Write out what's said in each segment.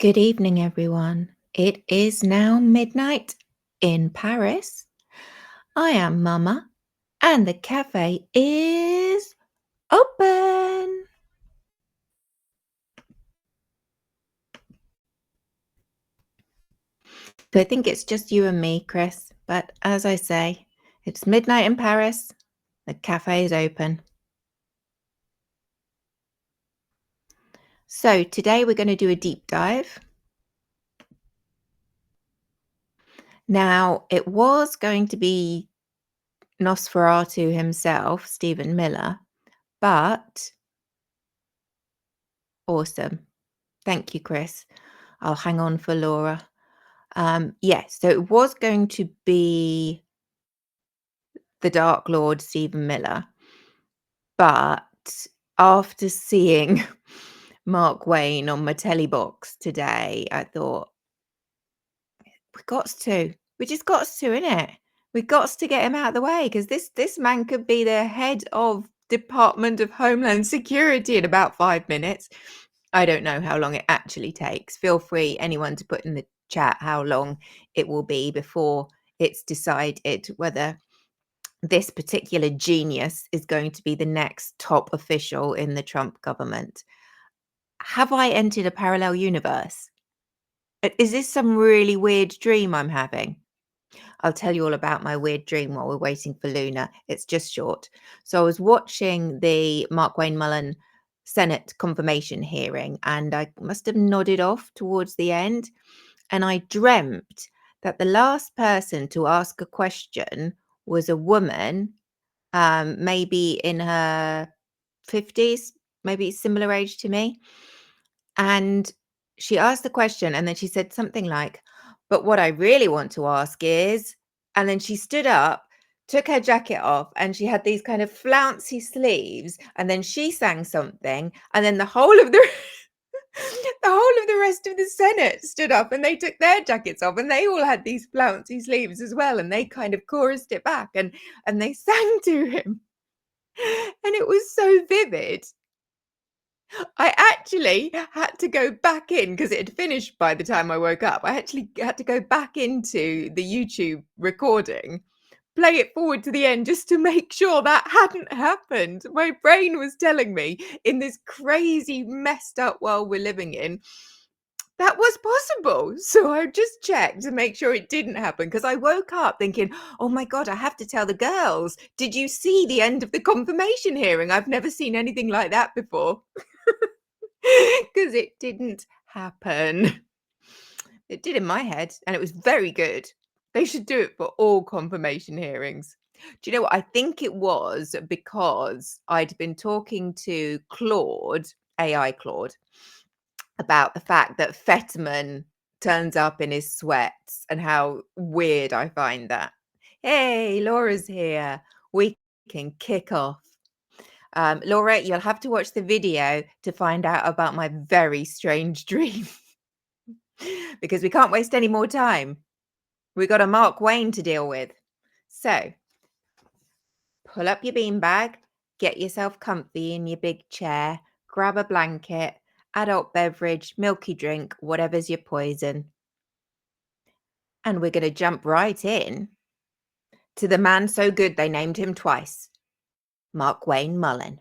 Good evening, everyone. It is now midnight in Paris. I am Mama, and the cafe is open. So I think it's just you and me, Chris. But as I say, it's midnight in Paris. The cafe is open. So today we're going to do a deep dive. Now, it was going to be Nosferatu himself, Stephen Miller, but awesome. Thank you, Chris. I'll hang on for Laura. Yes, so it was going to be the Dark Lord Stephen Miller, but after seeing Mark Wayne on my telly box today, I thought we just got to, innit? We got to get him out of the way because this man could be the head of Department of Homeland Security in about 5 minutes. I don't know how long it actually takes. Feel free, anyone, to put in the chat how long it will be before it's decided whether this particular genius is going to be the next top official in the Trump government. Have I entered a parallel universe? Is this some really weird dream I'm having? I'll tell you all about my weird dream while we're waiting for Luna. It's just short. So I was watching the Mark Wayne Mullin Senate confirmation hearing, and I must have nodded off towards the end. And I dreamt that the last person to ask a question was a woman, maybe in her 50s, maybe similar age to me. And she asked the question, and then she said something like, "But what I really want to ask is," and then she stood up, took her jacket off, and she had these kind of flouncy sleeves, and then she sang something, and then the whole of the the whole of the rest of the Senate stood up and they took their jackets off and they all had these flouncy sleeves as well, and they kind of chorused it back and they sang to him. And it was so vivid. I actually had to go back in because it had finished by the time I woke up. I actually had to go back into the YouTube recording, play it forward to the end just to make sure that hadn't happened. My brain was telling me, in this crazy, messed up world we're living in, that was possible. So I just checked to make sure it didn't happen, because I woke up thinking, oh my God, I have to tell the girls. Did you see the end of the confirmation hearing? I've never seen anything like that before. Because it didn't happen. It did in my head, and it was very good. They should do it for all confirmation hearings. Do you know what? I think it was because I'd been talking to Claude, AI Claude, about the fact that Fetterman turns up in his sweats and how weird I find that. Hey, Laura's here. We can kick off. Laura, you'll have to watch the video to find out about my very strange dream. Because we can't waste any more time. We got a Mark Wayne to deal with. So, pull up your beanbag, get yourself comfy in your big chair, grab a blanket, adult beverage, milky drink, whatever's your poison. And we're going to jump right in to the man so good they named him twice, Mark Wayne Mullin.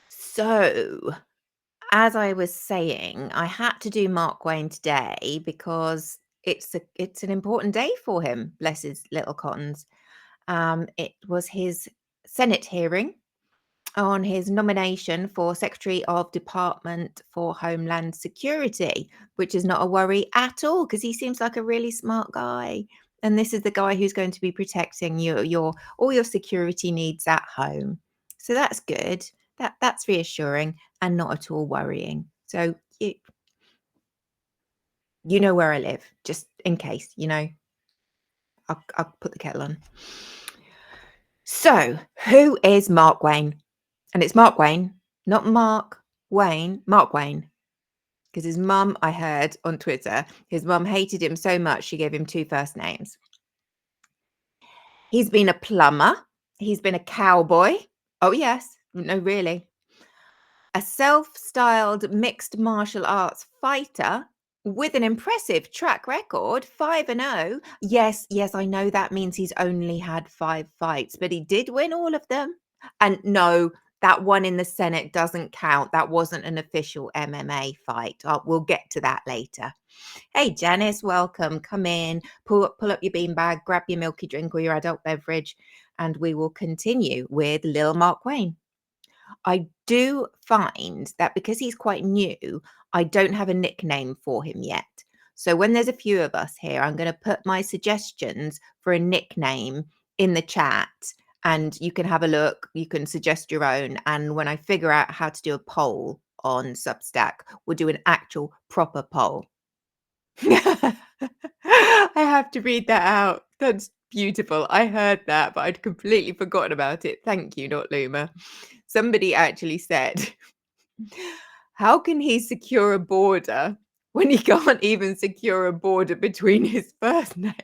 So, as I was saying, I had to do Mark Wayne today because it's an important day for him, bless his little cottons. It was his Senate hearing on his nomination for Secretary of Department for Homeland Security, which is not a worry at all because he seems like a really smart guy. And this is the guy who's going to be protecting your all your security needs at home. So that's good. That's reassuring and not at all worrying. So you know where I live, just in case, I'll put the kettle on. So who is Mark Wayne? And it's Mark Wayne, not Mark Wayne, Mark Wayne. Because his mum, I heard on Twitter, his mum hated him so much she gave him 2 first names. He's been a plumber. He's been a cowboy. Oh, yes. No, really. a self-styled mixed martial arts fighter with an impressive track record, 5-0. Yes, yes, I know that means he's only had 5 fights, but he did win all of them. And no, that one in the Senate doesn't count. That wasn't an official MMA fight. We'll get to that later. Hey, Janice, welcome. Come in, pull up your beanbag, grab your milky drink or your adult beverage, and we will continue with Lil Mark Wayne. I do find that because he's quite new, I don't have a nickname for him yet. So when there's a few of us here, I'm going to put my suggestions for a nickname in the chat and you can have a look. You can suggest your own. And when I figure out how to do a poll on Substack, we'll do an actual proper poll. I have to read that out. That's beautiful. I heard that, but I'd completely forgotten about it. Thank you, Not Luma. Somebody actually said, how can he secure a border when he can't even secure a border between his first names?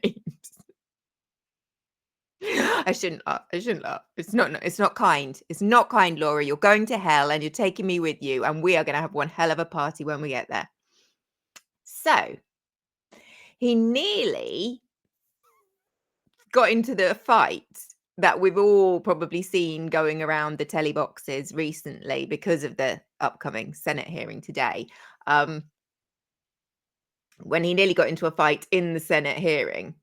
I shouldn't laugh. It's not kind. It's not kind, Laura. You're going to hell and you're taking me with you, and we are going to have one hell of a party when we get there. So he nearly got into the fight that we've all probably seen going around the telly boxes recently because of the upcoming Senate hearing today. When he nearly got into a fight in the Senate hearing.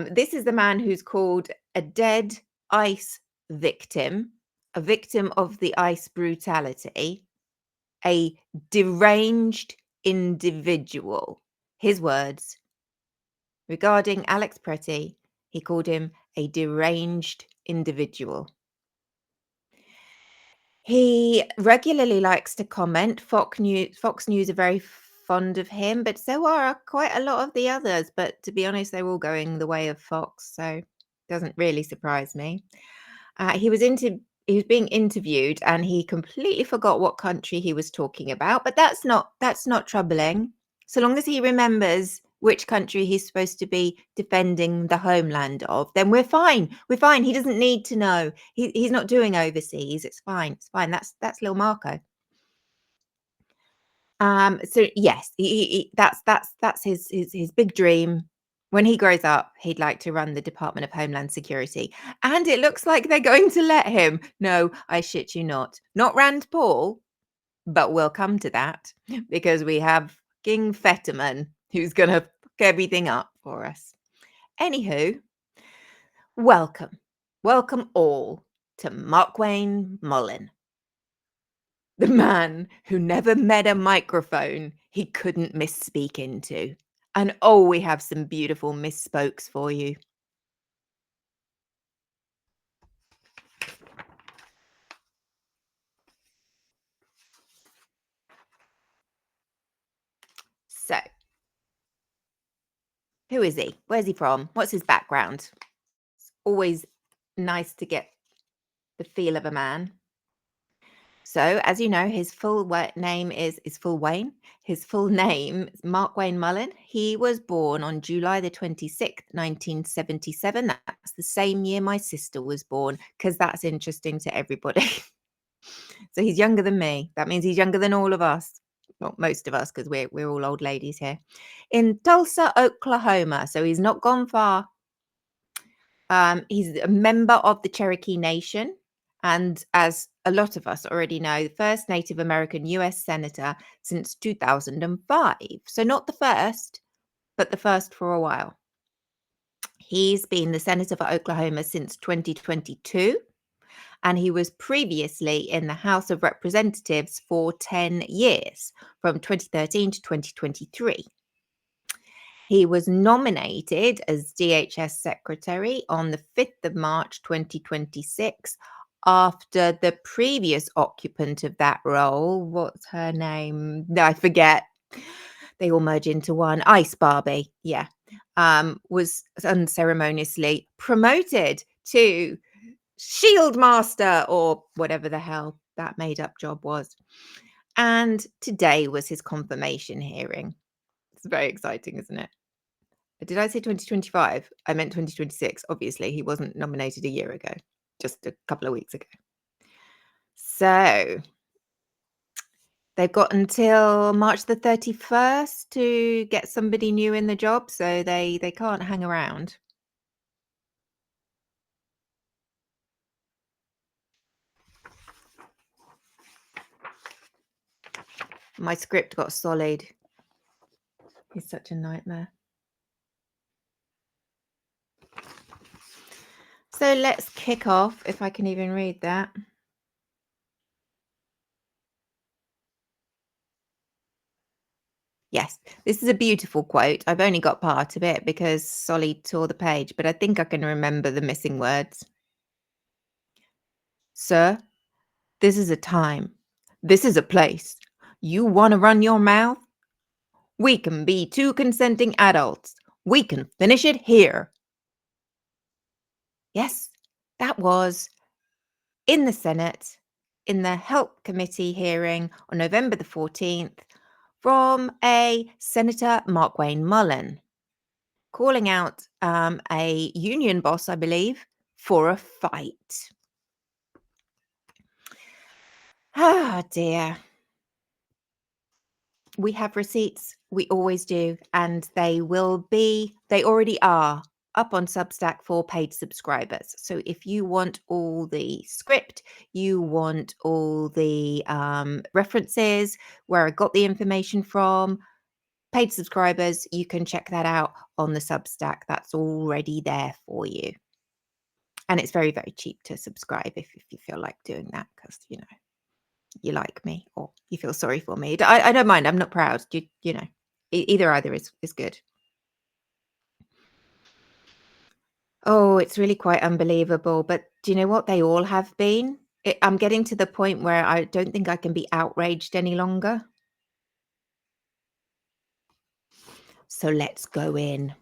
This is the man who's called a dead ICE victim, a victim of the ICE brutality, a deranged individual. His words regarding Alex Pretty, he called him a deranged individual. He regularly likes to comment. Fox News are very fond of him, but so are quite a lot of the others. But to be honest, they're all going the way of Fox, so it doesn't really surprise me. He was being interviewed, and he completely forgot what country he was talking about. But that's not troubling, so long as he remembers which country he's supposed to be defending the homeland of, then we're fine. We're fine. He doesn't need to know. He's not doing overseas. It's fine. It's fine. That's Lil Marco. So yes, that's his big dream. When he grows up, he'd like to run the Department of Homeland Security. And it looks like they're going to let him. No, I shit you not. Not Rand Paul, but we'll come to that because we have King Fetterman who's going to fuck everything up for us. Anywho, welcome all to Mark Wayne Mullin, the man who never met a microphone he couldn't misspeak into. And oh, we have some beautiful misspokes for you. So, who is he? Where's he from? What's his background? It's always nice to get the feel of a man. So, as you know, his full name is Wayne. His full name is Mark Wayne Mullin. He was born on July the 26th, 1977. That's the same year my sister was born, because that's interesting to everybody. So he's younger than me. That means he's younger than all of us. Well, most of us, because we're all old ladies here. In Tulsa, Oklahoma. So he's not gone far. He's a member of the Cherokee Nation. And as a lot of us already know, the first Native American US Senator since 2005. So not the first, but the first for a while. He's been the Senator for Oklahoma since 2022. And he was previously in the House of Representatives for 10 years, from 2013 to 2023. He was nominated as DHS Secretary on the 5th of March 2026 after the previous occupant of that role, what's her name? I forget. They all merge into one. Ice Barbie, yeah, was unceremoniously promoted to Shield Master, or whatever the hell that made up job was. And today was his confirmation hearing. It's very exciting, isn't it? Did I say 2025? I meant 2026. Obviously, he wasn't nominated a year ago, just a couple of weeks ago. So They've got until March the 31st to get somebody new in the job, so they can't hang around. My script got solid. He's such a nightmare. So let's kick off, if I can even read that. Yes, this is a beautiful quote. I've only got part of it because Solly tore the page, but I think I can remember the missing words. Sir, this is a time. This is a place. You want to run your mouth? We can be two consenting adults. We can finish it here. Yes, that was in the Senate, in the Help Committee hearing on November the 14th, from a Senator Mullin, calling out a union boss, I believe, for a fight. Ah, dear. We have receipts. We always do. And they already are up on Substack for paid subscribers. So if you want all the script, you want all the references, where I got the information from, paid subscribers, you can check that out on the Substack. That's already there for you. And it's very, very cheap to subscribe if you feel like doing that, because, you like me or you feel sorry for me. I don't mind. I'm not proud. Either is good. Oh, it's really quite unbelievable. But do you know what? They all have been. I'm getting to the point where I don't think I can be outraged any longer. So let's go in.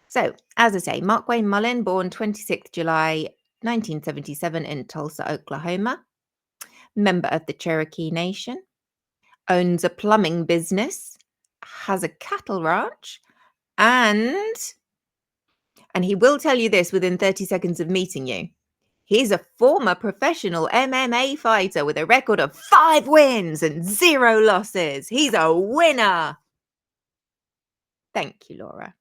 So, as I say, Mark Wayne Mullin, born 26th July 1977 in Tulsa, Oklahoma, member of the Cherokee Nation, owns a plumbing business, has a cattle ranch, and he will tell you this within 30 seconds of meeting you. He's a former professional MMA fighter with a record of 5 wins and 0 losses. He's a winner. Thank you, Laura.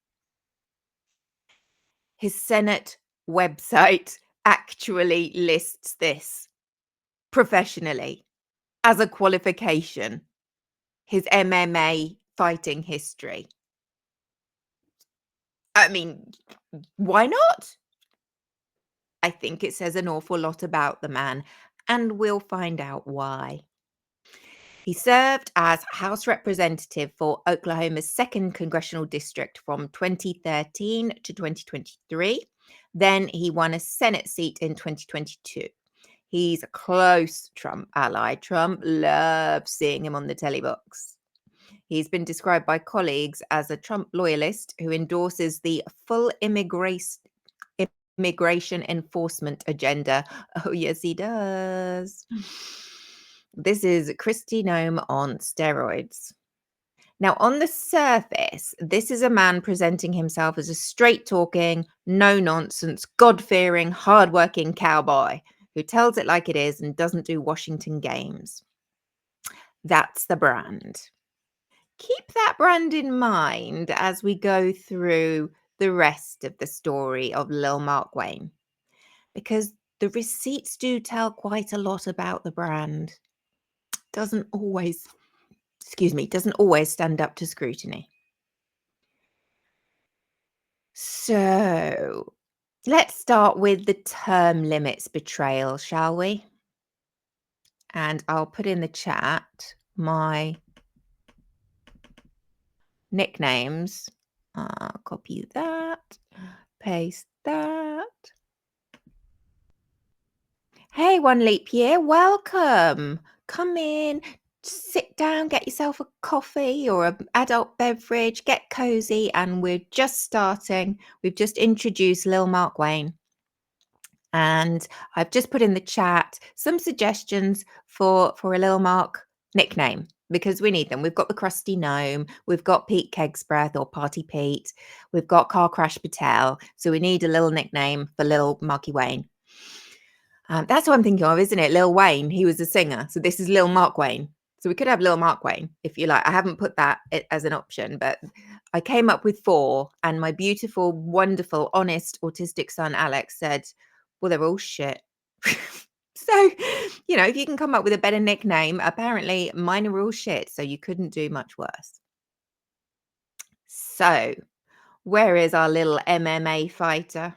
His Senate website actually lists this professionally as a qualification, his MMA fighting history. I mean, why not? I think it says an awful lot about the man, and we'll find out why. He served as House Representative for Oklahoma's 2nd Congressional District from 2013 to 2023. Then he won a Senate seat in 2022. He's a close Trump ally. Trump loves seeing him on the telly box. He's been described by colleagues as a Trump loyalist who endorses the full immigration enforcement agenda. Oh, yes, he does. This is Kristi Noem on steroids. Now, on the surface, this is a man presenting himself as a straight-talking, no-nonsense, God-fearing, hard-working cowboy who tells it like it is and doesn't do Washington games. That's the brand. Keep that brand in mind as we go through the rest of the story of Lil Mark Wayne, because the receipts do tell quite a lot about the brand. Doesn't always stand up to scrutiny. So let's start with the term limits betrayal, shall we? And I'll put in the chat my nicknames. Copy that, paste that. Hey, One Leap Year, welcome. Come in, sit down, get yourself a coffee or an adult beverage, get cozy, and we're just starting. We've just introduced Lil Mark Wayne. And I've just put in the chat some suggestions for a Lil Mark nickname, because we need them. We've got the Crusty Gnome, we've got Pete Kegsbreath or Party Pete, we've got Car Crash Patel, so we need a little nickname for Lil Marky Wayne. That's what I'm thinking of, isn't it? Lil Wayne, he was a singer. So this is Lil Mark Wayne. So we could have Lil Mark Wayne if you like. I haven't put that as an option, but I came up with 4, and my beautiful, wonderful, honest, autistic son Alex said, "Well, they're all shit." So, if you can come up with a better nickname, apparently mine are all shit, so you couldn't do much worse. So, where is our little MMA fighter?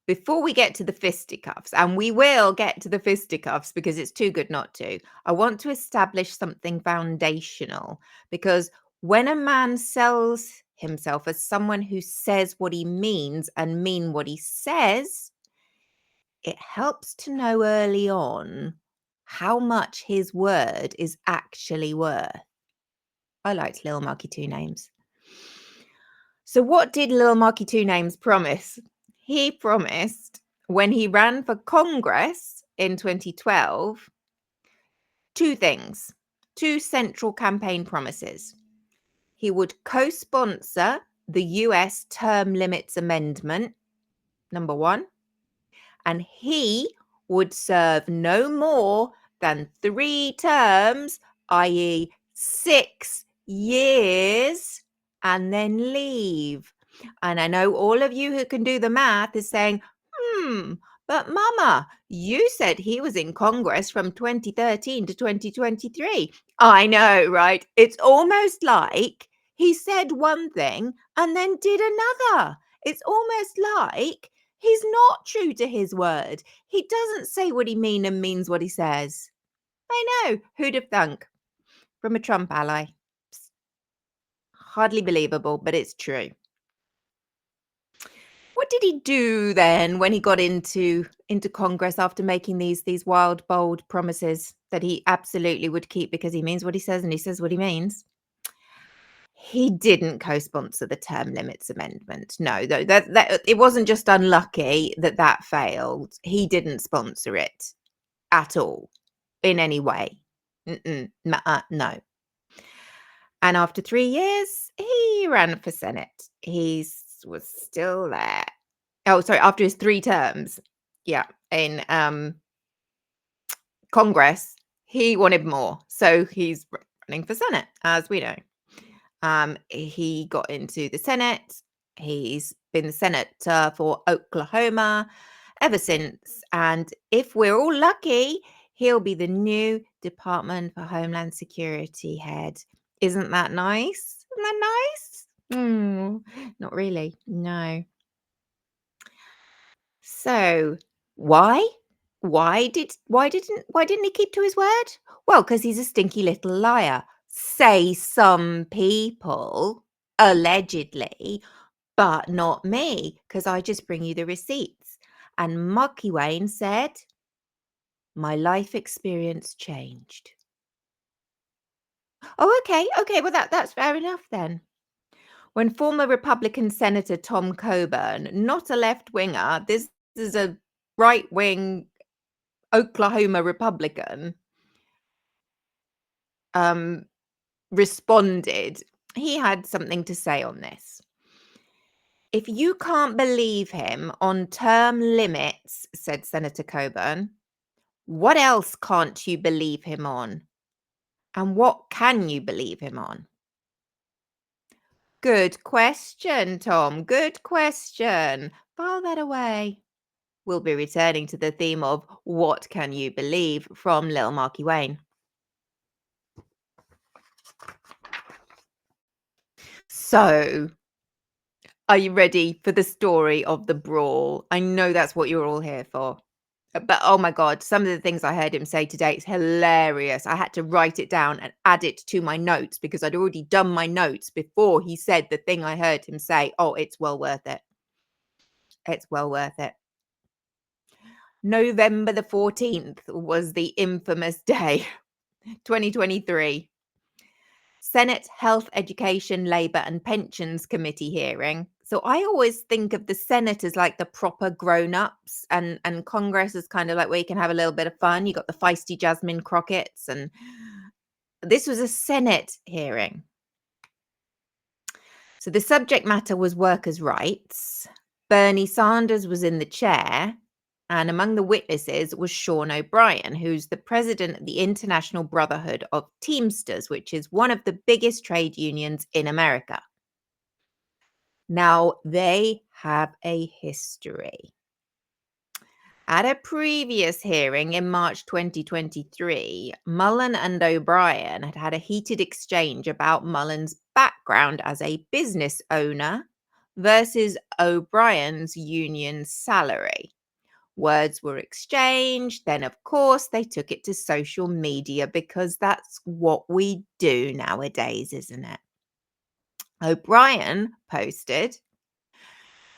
Before we get to the fisticuffs, and we will get to the fisticuffs because it's too good not to, I want to establish something foundational, because when a man sells himself as someone who says what he means and mean what he says, it helps to know early on how much his word is actually worth. I liked Lil Marky Two Names. So what did Lil Marky Two Names promise? He promised, when he ran for Congress in 2012, 2 things, 2 central campaign promises. He would co-sponsor the US Term Limits Amendment, number 1, and he would serve no more than 3 terms, i.e. 6 years, and then leave. And I know all of you who can do the math is saying, but Mama, you said he was in Congress from 2013 to 2023. I know, right? It's almost like he said one thing and then did another. It's almost like he's not true to his word. He doesn't say what he means and means what he says. I know. Who'd have thunk? From a Trump ally. Hardly believable, but it's true. What did he do then when he got into Congress after making these wild, bold promises that he absolutely would keep because he means what he says and he says what he means? He didn't co-sponsor the Term Limits Amendment. No, that it wasn't just unlucky that failed. He didn't sponsor it at all in any way. No. And after 3 years, he ran for Senate. He was still there. Oh, sorry, after his 3 terms. Yeah, in Congress, he wanted more. So he's running for Senate, as we know. He got into the Senate. He's been the senator for Oklahoma ever since. And if we're all lucky, he'll be the new Department for Homeland Security head. Isn't that nice? Isn't that nice? Not really. No. So why? Why didn't he keep to his word? Well, because he's a stinky little liar. Say some people, allegedly, but not me, because I just bring you the receipts. And Marky Wayne said, my life experience changed. Oh, okay. Well, that's fair enough then. When former Republican Senator Tom Coburn, not a left-winger, this is a right-wing Oklahoma Republican, responded, he had something to say on this. If you can't believe him on term limits, said Senator Coburn, what else can't you believe him on? And what can you believe him on? Good question, Tom. Good question. File that away. We'll be returning to the theme of what can you believe from Little Marky Wayne. So, are you ready for the story of the brawl? I know that's what you're all here for. But oh my God, some of the things I heard him say today, it's hilarious. I had to write it down and add it to my notes because I'd already done my notes before he said the thing I heard him say. Oh, it's well worth it. It's well worth it. November the 14th was the infamous day, 2023. Senate Health, Education, Labour and Pensions Committee hearing. So I always think of the Senate as like the proper grown-ups and Congress is kind of like where you can have a little bit of fun. You got the feisty Jasmine Crockett's, and this was a Senate hearing. So the subject matter was workers' rights. Bernie Sanders was in the chair And among the witnesses was Sean O'Brien, who's the president of the International Brotherhood of Teamsters, which is one of the biggest trade unions in America. Now, they have a history. At a previous hearing in March 2023, Mullin and O'Brien had had a heated exchange about Mullin's background as a business owner versus O'Brien's union salary. Words were exchanged, then, of course, they took it to social media because that's what we do nowadays, isn't it? O'Brien posted,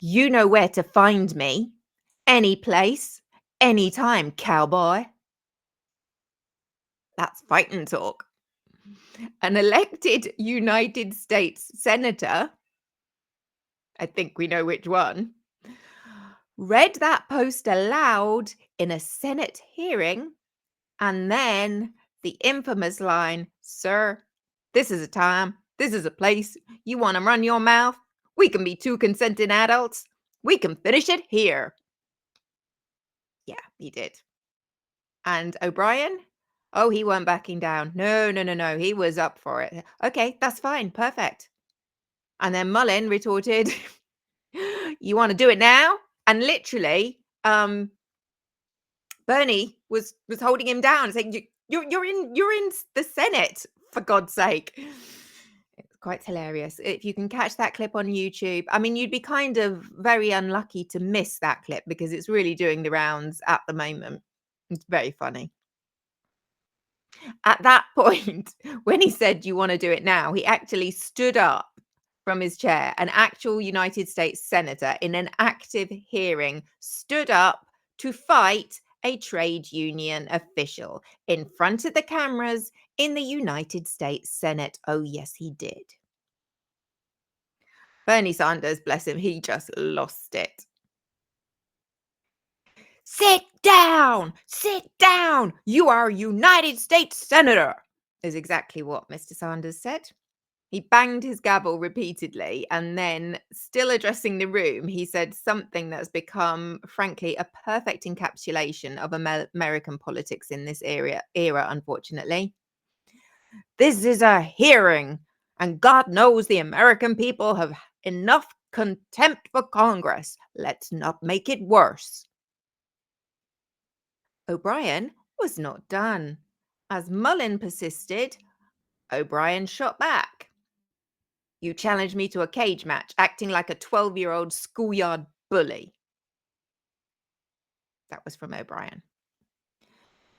"You know where to find me. Any place, anytime, cowboy." That's fighting talk. An elected United States senator, I think we know which one, read that post aloud in a Senate hearing, and then the infamous line, "Sir, this is a time, this is a place. You want to run your mouth? We can be two consenting adults. We can finish it here." Yeah, he did. And O'Brien? Oh, he weren't backing down. No, no, no, no. He was up for it. Okay, that's fine. Perfect. And then Mullin retorted, "You want to do it now?" And literally, Bernie was holding him down, saying, You're in the Senate, for God's sake." It's quite hilarious. If you can catch that clip on YouTube, I mean, you'd be kind of very unlucky to miss that clip because it's really doing the rounds at the moment. It's very funny. At that point, when he said, "You want to do it now," he actually stood up from his chair. An actual United States senator in an active hearing stood up to fight a trade union official in front of the cameras in the United States Senate. Oh, yes, he did. Bernie Sanders, bless him, he just lost it. "Sit down! Sit down! You are a United States Senator," is exactly what Mr. Sanders said. He banged his gavel repeatedly, and then, still addressing the room, he said something that's become, frankly, a perfect encapsulation of American politics in this era, unfortunately. "This is a hearing, and God knows the American people have enough contempt for Congress. Let's not make it worse." O'Brien was not done. As Mullin persisted, O'Brien shot back. "You challenged me to a cage match, acting like a 12-year-old schoolyard bully." That was from O'Brien.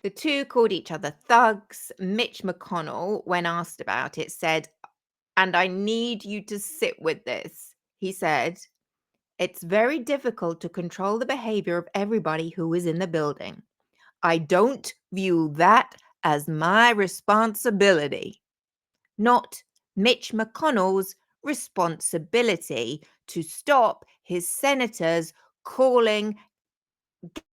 The two called each other thugs. Mitch McConnell, when asked about it, said, "And I need you to sit with this." He said, "It's very difficult to control the behavior of everybody who is in the building. I don't view that as my responsibility, not Mitch McConnell's responsibility to stop his senators calling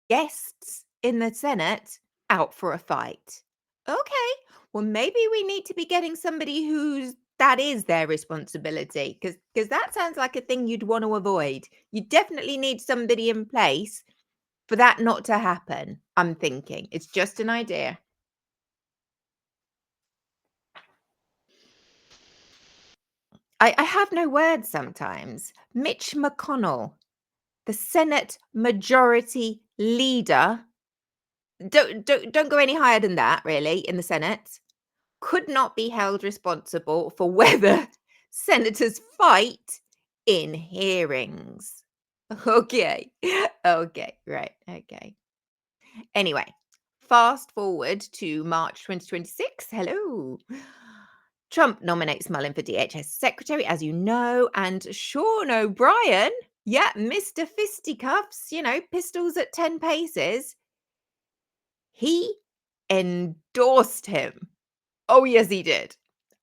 guests in the Senate out for a fight." Okay, well, maybe we need to be getting somebody that is their responsibility, because that sounds like a thing you'd want to avoid. You definitely need somebody in place for that not to happen, I'm thinking. It's just an idea. I have no words sometimes. Mitch McConnell, the Senate Majority Leader, don't go any higher than that, really, in the Senate, could not be held responsible for whether senators fight in hearings. Okay. Okay, right. Okay. Anyway, fast forward to March 2026. Hello. Trump nominates Mullin for DHS secretary, as you know, and Sean O'Brien, yeah, Mr. Fisticuffs, pistols at 10 paces, he endorsed him. Oh, yes, he did.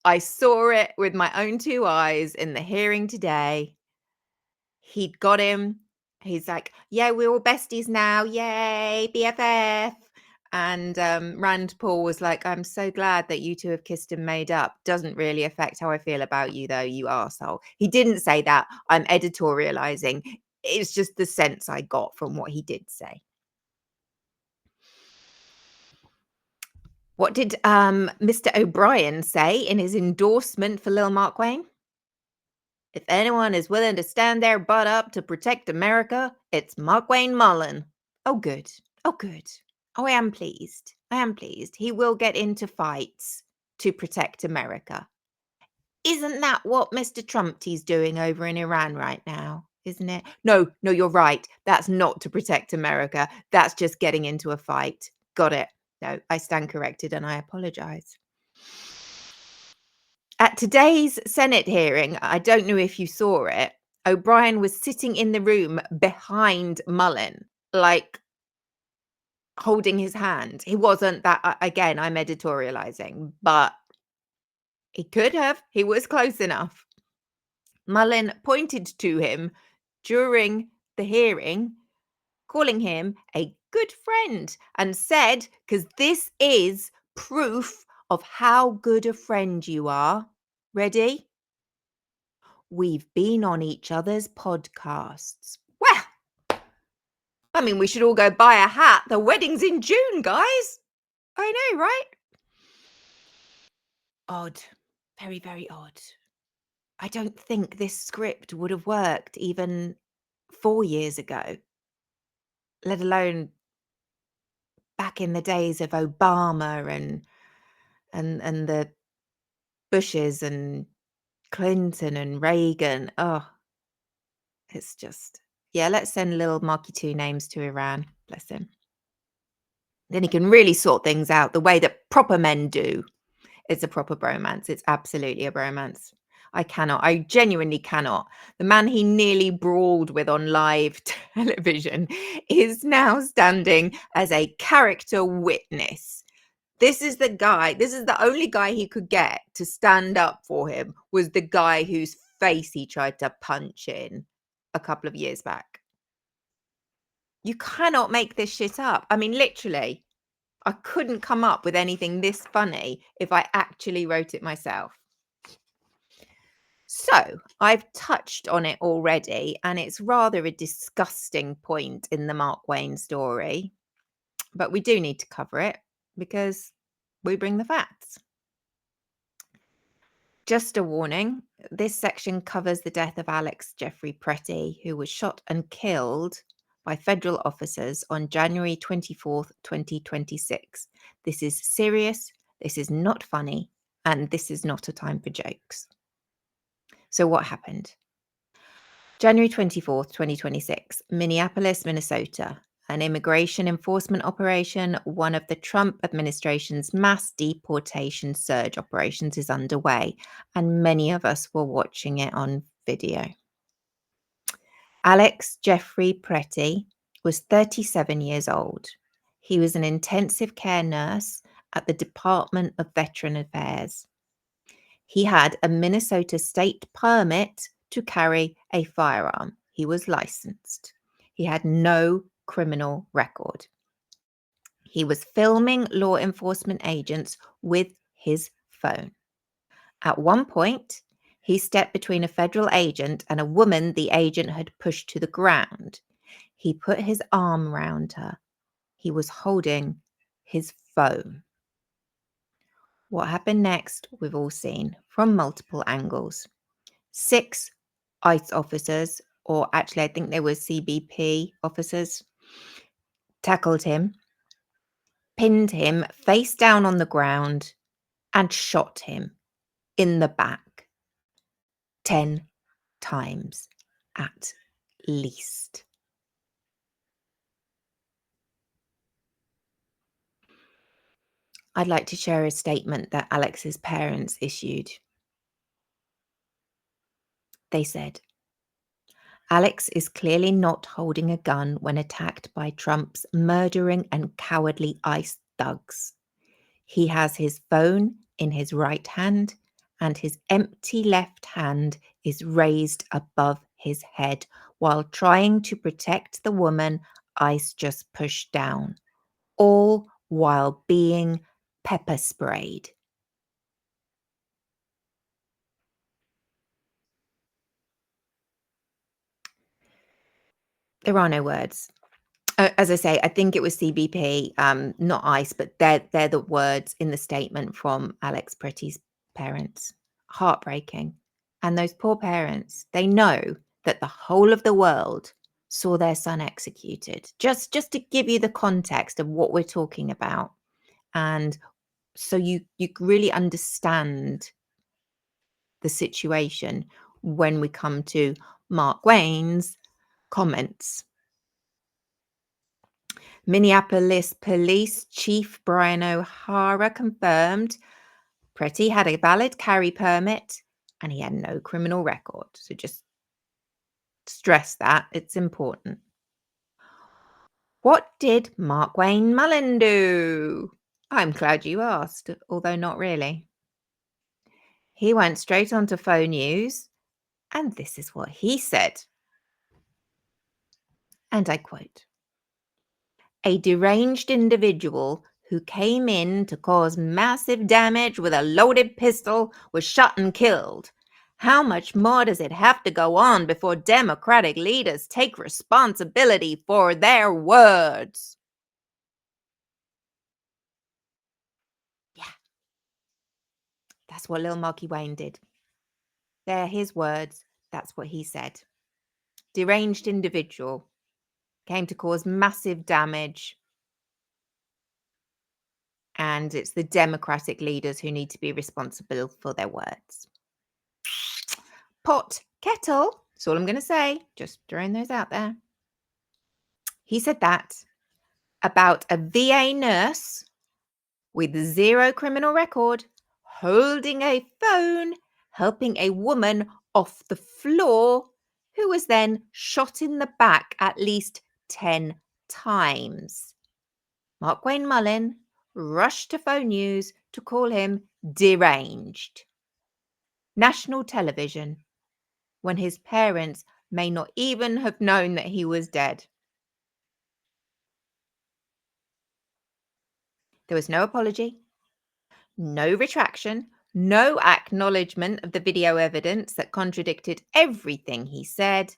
I saw it with my own two eyes in the hearing today. He'd got him. He's like, "Yeah, we're all besties now. Yay, BFF." And Rand Paul was like, "I'm so glad that you two have kissed and made up. Doesn't really affect how I feel about you, though, you arsehole." He didn't say that. I'm editorializing. It's just the sense I got from what he did say. What did Mr. O'Brien say in his endorsement for Lil Mark Wayne? If anyone is willing to stand their butt up to protect America, it's Mark Wayne Mullin. Oh, good. Oh, good. Oh, I am pleased. I am pleased. He will get into fights to protect America. Isn't that what Mr. Trumpy's doing over in Iran right now? Isn't it? No, no, you're right. That's not to protect America. That's just getting into a fight. Got it. No, I stand corrected and I apologize. At today's Senate hearing, I don't know if you saw it, O'Brien was sitting in the room behind Mullin, like holding his hand. He wasn't that, again, I'm editorializing, but he could have. He was close enough. Mullin pointed to him during the hearing, calling him a good friend, and said, because this is proof of how good a friend you are. Ready? We've been on each other's podcasts. Well, I mean, we should all go buy a hat. The wedding's in June, guys. I know, right? Odd. Very, very odd. I don't think this script would have worked even 4 years ago, let alone back in the days of Obama and the Bushes and Clinton and Reagan. Oh, it's just, yeah, let's send little Marky Two Names to Iran. Bless him. Then he can really sort things out the way that proper men do. It's a proper bromance. It's absolutely a bromance. I genuinely cannot. The man he nearly brawled with on live television is now standing as a character witness. This is the only guy he could get to stand up for him, was the guy whose face he tried to punch in a couple of years back. You cannot make this shit up. I mean, literally, I couldn't come up with anything this funny if I actually wrote it myself. So I've touched on it already, and it's rather a disgusting point in the Mark Wayne story, but we do need to cover it because we bring the facts. Just a warning, this section covers the death of Alex Jeffrey Pretty, who was shot and killed by federal officers on January 24th, 2026. This is serious, this is not funny, and this is not a time for jokes. So what happened? January 24th, 2026, Minneapolis, Minnesota. An immigration enforcement operation, one of the Trump administration's mass deportation surge operations, is underway, and many of us were watching it on video. Alex Jeffrey Pretty was 37 years old. He was an intensive care nurse at the Department of Veteran Affairs. He had a Minnesota state permit to carry a firearm. He was licensed. He had no criminal record. He was filming law enforcement agents with his phone. At one point, he stepped between a federal agent and a woman the agent had pushed to the ground. He put his arm around her. He was holding his phone. What happened next, we've all seen from multiple angles. 6 ICE officers, or actually I think they were CBP officers, tackled him, pinned him face down on the ground, and shot him in the back 10 times at least. I'd like to share a statement that Alex's parents issued. They said, Alex is clearly not holding a gun when attacked by Trump's murdering and cowardly ICE thugs. He has his phone in his right hand, and his empty left hand is raised above his head while trying to protect the woman ICE just pushed down, all while being pepper sprayed. There are no words. As I say, I think it was CBP, not ICE, but they're the words in the statement from Alex Pretty's parents. Heartbreaking. And those poor parents, they know that the whole of the world saw their son executed. Just to give you the context of what we're talking about. And so you really understand the situation when we come to Mark Wayne's comments. Minneapolis Police Chief Brian O'Hara confirmed Pretty had a valid carry permit and he had no criminal record. So just stress that. It's important. What did Mark Wayne Mullin do? I'm glad you asked, although not really. He went straight on to Faux News, and this is what he said. And I quote, "A deranged individual who came in to cause massive damage with a loaded pistol was shot and killed. How much more does it have to go on before Democratic leaders take responsibility for their words?" Yeah, that's what little Marky Wayne did. They're his words. That's what he said. Deranged individual came to cause massive damage. And it's the Democratic leaders who need to be responsible for their words. Pot, kettle, that's all I'm going to say. Just throwing those out there. He said that about a VA nurse with zero criminal record holding a phone, helping a woman off the floor who was then shot in the back at least 10 times. Mark Wayne Mullin rushed to Faux News to call him deranged. National television, when his parents may not even have known that he was dead. There was no apology, no retraction, no acknowledgement of the video evidence that contradicted everything he said.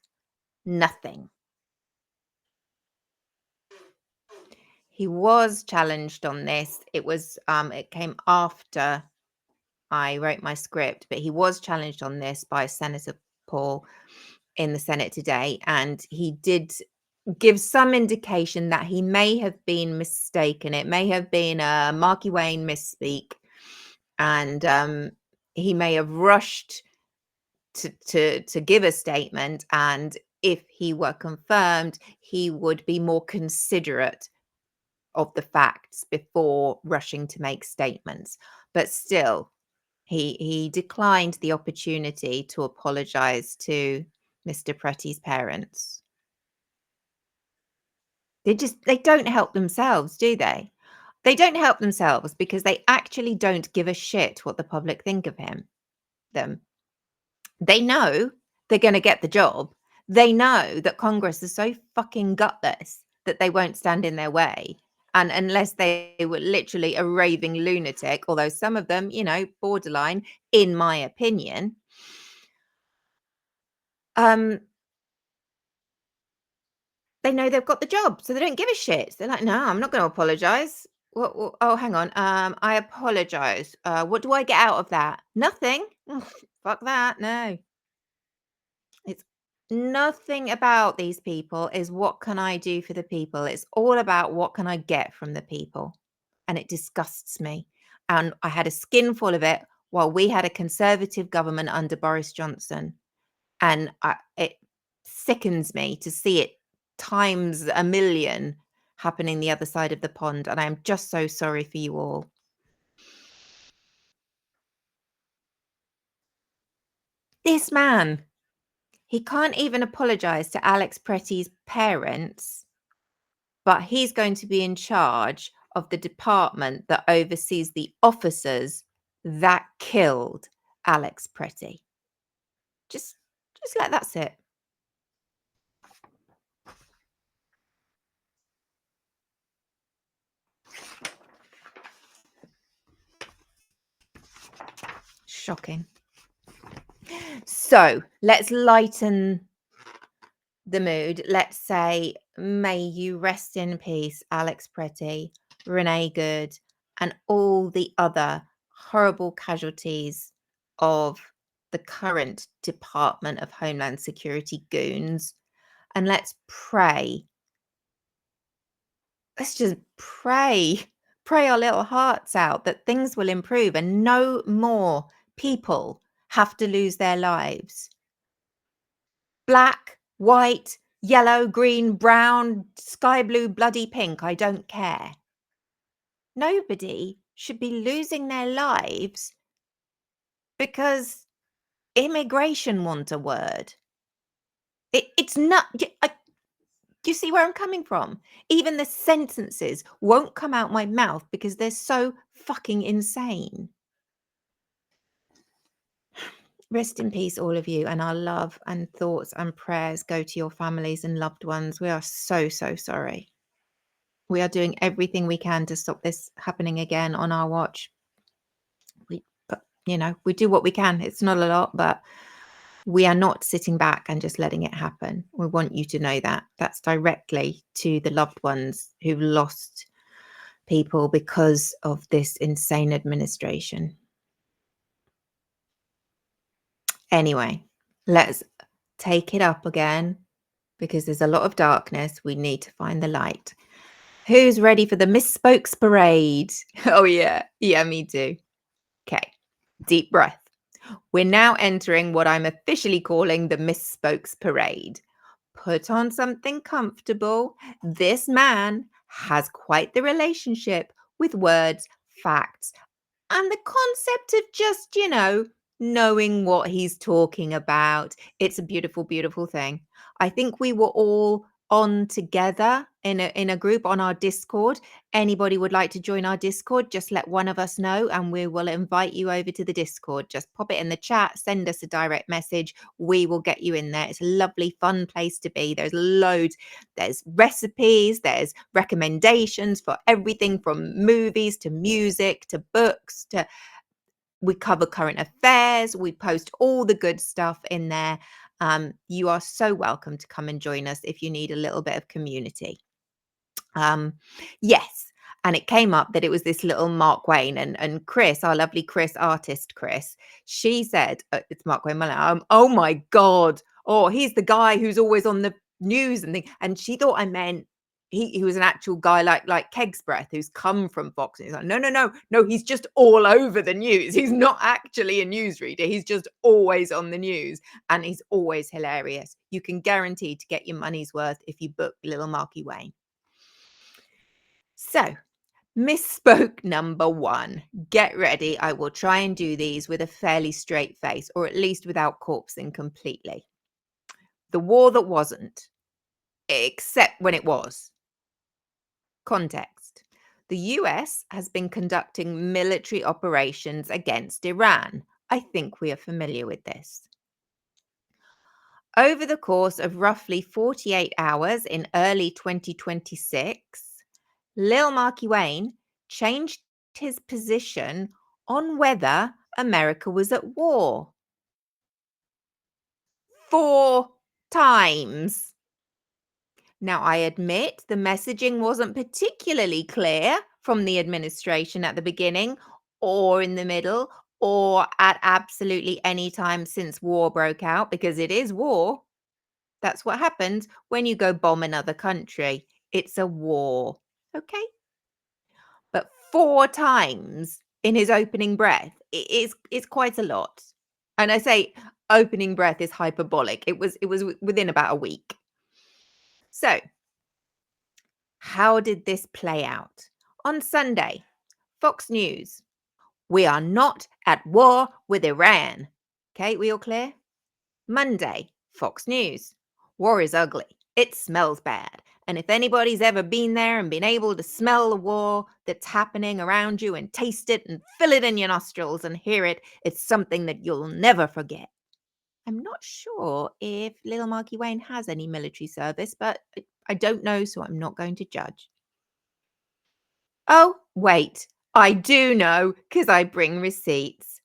Nothing. He was challenged on this. It came after I wrote my script, but he was challenged on this by Senator Paul in the Senate today, and he did give some indication that he may have been mistaken. It may have been a Marky Wayne misspeak, and he may have rushed to give a statement, and if he were confirmed, he would be more considerate of the facts before rushing to make statements. But still, he declined the opportunity to apologize to Mr. Pretty's parents. They don't help themselves, do they? They don't help themselves because they actually don't give a shit what the public think of them. They know they're going to get the job. They know that Congress is so fucking gutless that they won't stand in their way. And unless they were literally a raving lunatic, although some of them, borderline, in my opinion, they know they've got the job, so they don't give a shit. They're like, no, I'm not going to apologize. What? Oh, hang on. I apologize. What do I get out of that? Nothing. Fuck that. No. It's nothing about these people is what can I do for the people. It's all about what can I get from the people. And it disgusts me. And I had a skinful of it while we had a Conservative government under Boris Johnson. And it sickens me to see it times a million happening the other side of the pond. And I'm just so sorry for you all. This man, he can't even apologize to Alex Pretty's parents, but he's going to be in charge of the department that oversees the officers that killed Alex Pretty. Just let that sit. Shocking. So let's lighten the mood. Let's say may you rest in peace, Alex Pretty, Renee Good, and all the other horrible casualties of the current Department of Homeland Security goons. And let's pray. Let's just pray our little hearts out that things will improve and no more people have to lose their lives. Black, white, yellow, green, brown, sky blue, bloody pink, I don't care. Nobody should be losing their lives because immigration want a word. It's not. Do you see where I'm coming from? Even the sentences won't come out my mouth because they're so fucking insane. Rest in peace, all of you, and our love and thoughts and prayers go to your families and loved ones. We are so, so sorry. We are doing everything we can to stop this happening again on our watch. But we do what we can. It's not a lot, but we are not sitting back and just letting it happen. We want you to know that. That's directly to the loved ones who've lost people because of this insane administration. Anyway, let's take it up again because there's a lot of darkness. We need to find the light. Who's ready for the Misspokes Parade? Oh, yeah. Yeah, me too. Okay. Deep breath. We're now entering what I'm officially calling the Misspokes Parade. Put on something comfortable. This man has quite the relationship with words, facts, and the concept of just, knowing what he's talking about. It's a beautiful, beautiful thing. I think we were all on together in a group on our Discord. Anybody would like to join our Discord, just let one of us know and we will invite you over to the Discord. Just pop it in the chat, send us a direct message. We will get you in there. It's a lovely, fun place to be. There's loads. There's recipes, there's recommendations for everything from movies to music to books to we cover current affairs. We post all the good stuff in there. You are so welcome to come and join us if you need a little bit of community. Yes. And it came up that it was this little Mark Wayne and Chris, our lovely Chris, artist Chris. She said, it's Mark Wayne Mullin. Oh my God. Oh, he's the guy who's always on the news and things. And she thought I meant he was an actual guy like Keg's Breath who's come from Fox. And he's like, no, he's just all over the news. He's not actually a newsreader. He's just always on the news and he's always hilarious. You can guarantee to get your money's worth if you book little Marky Wayne. So, misspoke number 1. Get ready. I will try and do these with a fairly straight face, or at least without corpsing completely. The war that wasn't, except when it was. Context. The US has been conducting military operations against Iran. I think we are familiar with this. Over the course of roughly 48 hours in early 2026, Lil Marky Wayne changed his position on whether America was at war. 4 times. Now, I admit the messaging wasn't particularly clear from the administration at the beginning or in the middle or at absolutely any time since war broke out, because it is war. That's what happens when you go bomb another country. It's a war. Okay? But 4 times in his opening breath, it's quite a lot. And I say opening breath is hyperbolic. It was within about a week. So, how did this play out? On Sunday, Fox News. We are not at war with Iran. Okay, we all clear? Monday, Fox News. War is ugly. It smells bad. And if anybody's ever been there and been able to smell the war that's happening around you and taste it and feel it in your nostrils and hear it, it's something that you'll never forget. I'm not sure if little Marky Wayne has any military service, but I don't know, so I'm not going to judge. Oh, wait, I do know because I bring receipts.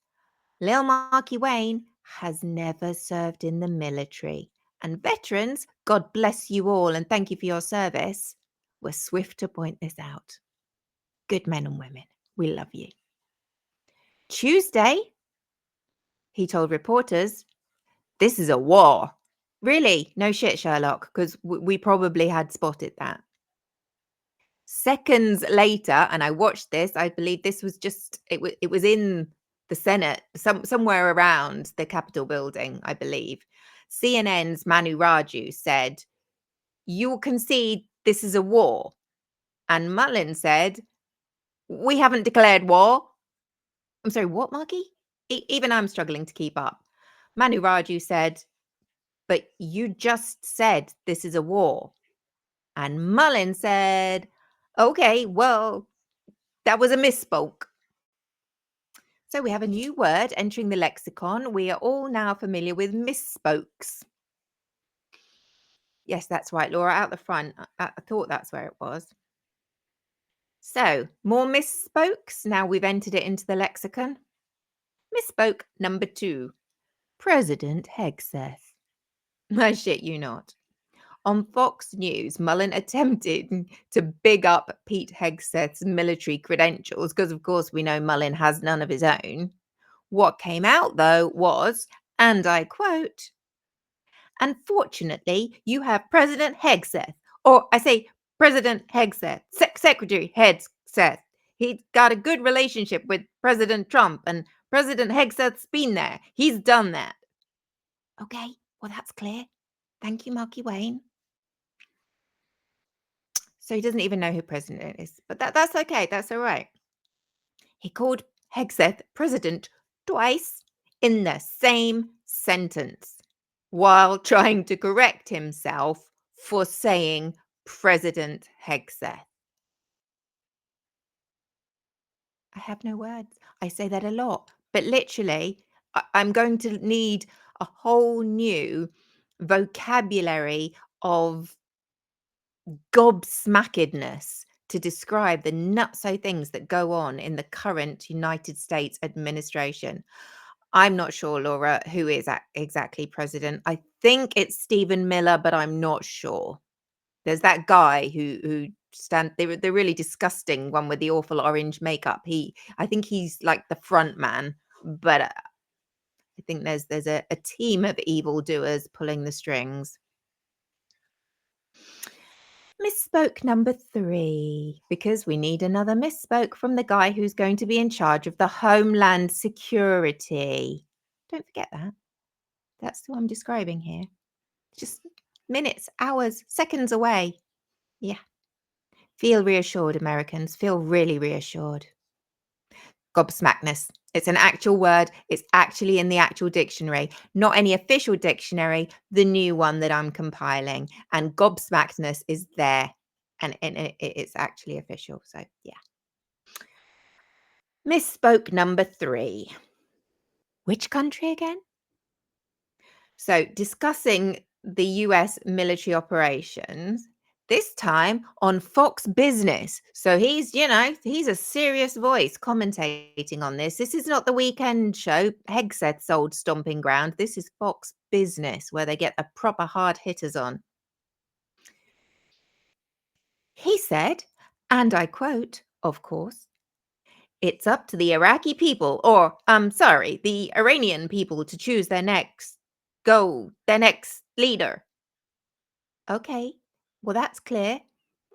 Lil Marky Wayne has never served in the military, And veterans, God bless you all and thank you for your service, were swift to point this out. Good men and women, we love you. Tuesday, he told reporters, this is a war. Really? No shit, Sherlock, because we probably had spotted that. Seconds later, and I watched this, I believe this was just, it was in the Senate, somewhere around the Capitol building, I believe. CNN's Manu Raju said, you will concede this is a war. And Mullin said, we haven't declared war. I'm sorry, what, Marky? Even I'm struggling to keep up. Manu Raju said, but you just said this is a war. And Mullin said, okay, well, that was a misspoke. So we have a new word entering the lexicon. We are all now familiar with misspokes. Yes, that's right, Laura, out the front. I thought that's where it was. So, more misspokes. Now we've entered it into the lexicon. Misspoke number 2. President Hegseth. I shit you not. On Fox News, Mullin attempted to big up Pete Hegseth's military credentials because, of course, we know Mullin has none of his own. What came out, though, was, and I quote, unfortunately, you have President Hegseth, or I say President Hegseth, Secretary Hegseth. He's got a good relationship with President Trump, and President Hegseth's been there. He's done that. Okay, well, that's clear. Thank you, Marky Wayne. So he doesn't even know who president is, but that's okay. That's all right. He called Hegseth president twice in the same sentence while trying to correct himself for saying President Hegseth. I have no words. I say that a lot, but literally, I'm going to need a whole new vocabulary of gobsmackedness to describe the nutso things that go on in the current United States administration. I'm not sure, Laura, who is exactly president. I think it's Stephen Miller, but I'm not sure. There's that guy who they're really disgusting one with the awful orange makeup. I think he's like the front man, but I think there's a team of evildoers pulling the strings. Misspoke number 3, because we need another misspoke from the guy who's going to be in charge of the Homeland Security. Don't forget that. That's who I'm describing here. Just minutes, hours, seconds away. Yeah. Feel reassured, Americans. Feel really reassured. Gobsmackness. It's an actual word. It's actually in the actual dictionary, not any official dictionary, the new one that I'm compiling. And gobsmackedness is there, and it's actually official. So, yeah. Misspoke number 3. Which country again? So, discussing the US military operations, this time on Fox Business. So he's a serious voice commentating on this. This is not the weekend show, Hegseth's old stomping ground. This is Fox Business, where they get the proper hard hitters on. He said, and I quote, of course, it's up to the Iraqi people, or the Iranian people to choose their next leader. Okay, well, that's clear.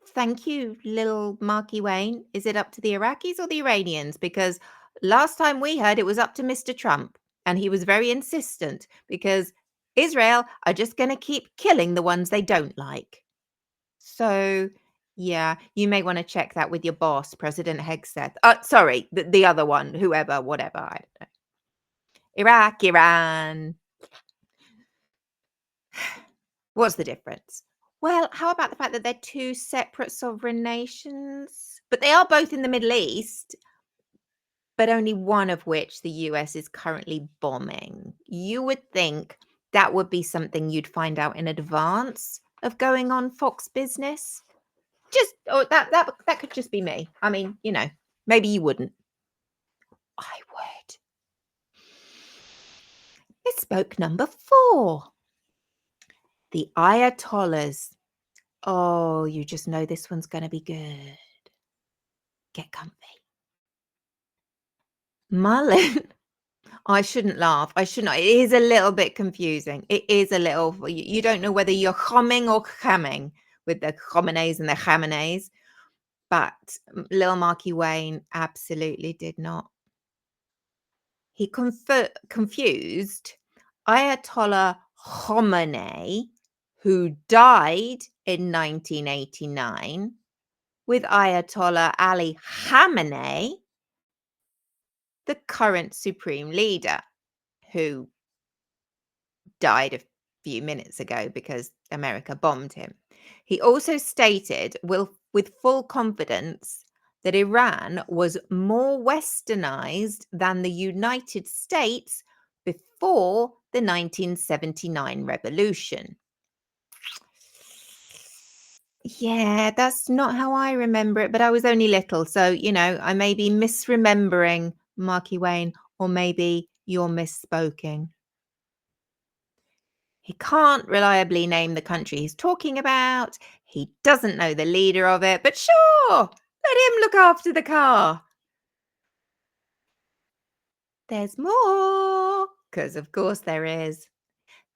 Thank you, little Marky Wayne. Is it up to the Iraqis or the Iranians? Because last time we heard it was up to Mr. Trump, and he was very insistent because Israel are just going to keep killing the ones they don't like. So, yeah, you may want to check that with your boss, President Hegseth. Sorry, the other one, whoever, whatever. I don't know. Iraq, Iran. What's the difference? Well, how about the fact that they're 2 separate sovereign nations? But they are both in the Middle East, but only one of which the US is currently bombing. You would think that would be something you'd find out in advance of going on Fox Business. That could just be me. I mean, maybe you wouldn't. I would. Misspoke number 4. The Ayatollahs. Oh, you just know this one's going to be good. Get comfy. Mullin. I shouldn't laugh. I shouldn't. It is a little bit confusing. It is a little. You don't know whether you're humming or hamming with the Khameneis and the Khameneis. But Lil Marky Wayne absolutely did not. He confused Ayatollah Khomeini, who died in 1989, with Ayatollah Ali Khamenei, the current supreme leader, who died a few minutes ago because America bombed him. He also stated with full confidence that Iran was more westernized than the United States before the 1979 revolution. Yeah, that's not how I remember it, but I was only little. So, I may be misremembering Marky Wayne, or maybe you're misspoken. He can't reliably name the country he's talking about. He doesn't know the leader of it, but sure, let him look after the car. There's more, because of course there is.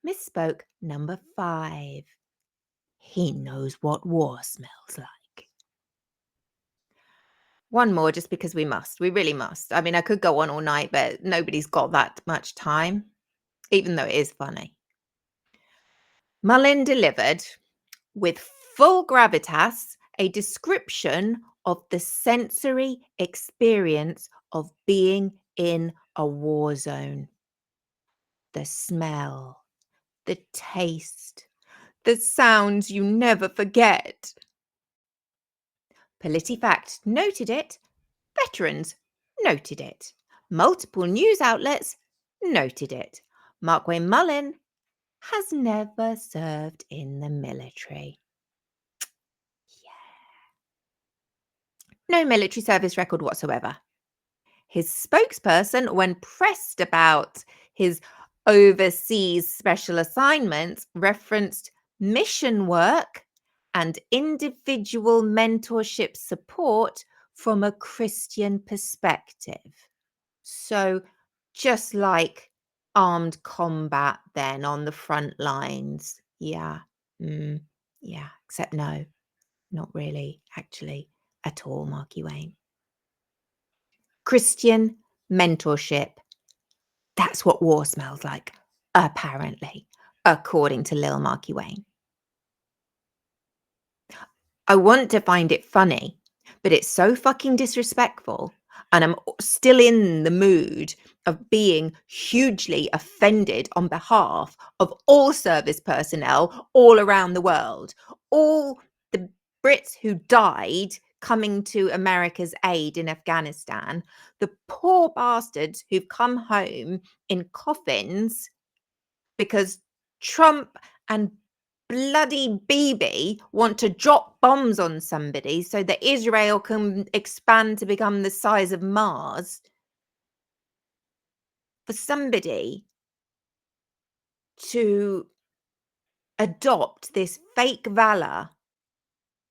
Misspoke number 5. He knows what war smells like. One more just because we must. We really must. I mean, I could go on all night, but nobody's got that much time, even though it is funny. Mullin delivered with full gravitas a description of the sensory experience of being in a war zone. The smell, the taste, the sounds you never forget. PolitiFact noted it. Veterans noted it. Multiple news outlets noted it. Mark Wayne Mullin has never served in the military. No military service record whatsoever. His spokesperson, when pressed about his overseas special assignments, referenced mission work and individual mentorship support from a Christian perspective. So just like armed combat then on the front lines. Yeah. Yeah. Except no, not really, actually, at all, Marky Wayne. Christian mentorship. That's what war smells like, apparently, according to Lil Marky Wayne. I want to find it funny, but it's so fucking disrespectful. And I'm still in the mood of being hugely offended on behalf of all service personnel all around the world. All the Brits who died coming to America's aid in Afghanistan, the poor bastards who've come home in coffins because Trump and bloody Bibi want to drop bombs on somebody so that Israel can expand to become the size of Mars. For somebody to adopt this fake valor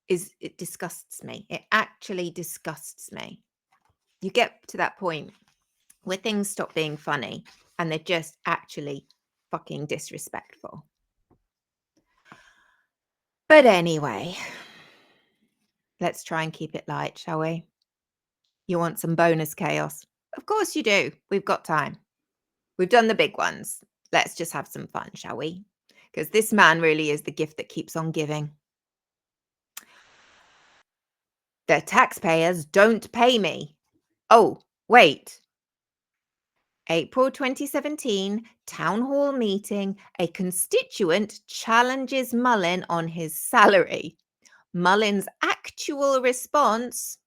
it disgusts me. It actually disgusts me. You get to that point where things stop being funny and they're just actually fucking disrespectful. But anyway, let's try and keep it light, shall we? You want some bonus chaos? Of course you do. We've got time. We've done the big ones. Let's just have some fun, shall we? Because this man really is the gift that keeps on giving. The taxpayers don't pay me. Oh, wait. April 2017, town hall meeting. A constituent challenges Mullin on his salary. Mullin's actual response: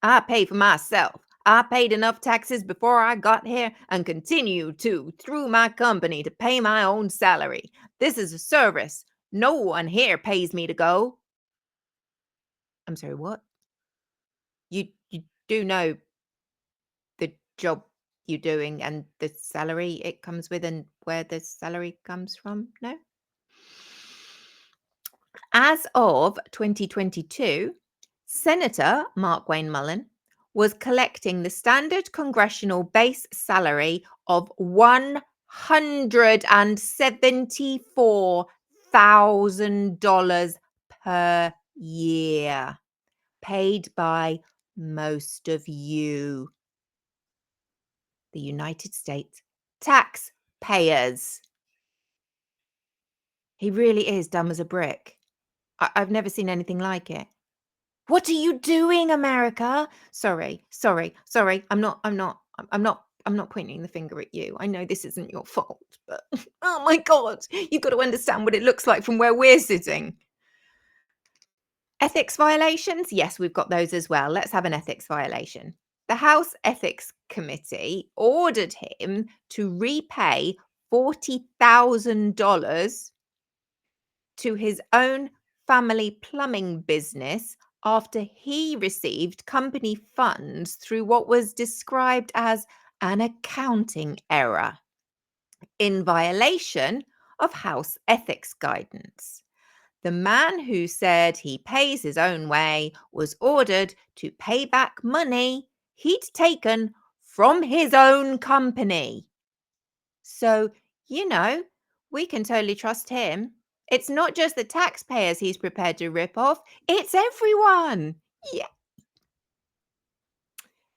I pay for myself. I paid enough taxes before I got here and continue to, through my company, to pay my own salary. This is a service. No one here pays me to go. I'm sorry, what? You do know the job you're doing and the salary it comes with and where the salary comes from? No? As of 2022, Senator Mark Wayne Mullin was collecting the standard congressional base salary of $174,000 per year, paid by most of you, the United States taxpayers. He really is dumb as a brick. I've never seen anything like it. What are you doing, America? Sorry. I'm not pointing the finger at you. I know this isn't your fault, but oh my God, you've got to understand what it looks like from where we're sitting. Ethics violations? Yes, we've got those as well. Let's have an ethics violation. The House Ethics Committee ordered him to repay $40,000 to his own family plumbing business after he received company funds through what was described as an accounting error in violation of house ethics guidance. The man who said he pays his own way was ordered to pay back money he'd taken from his own company. So, we can totally trust him. It's not just the taxpayers he's prepared to rip off, it's everyone. Yeah.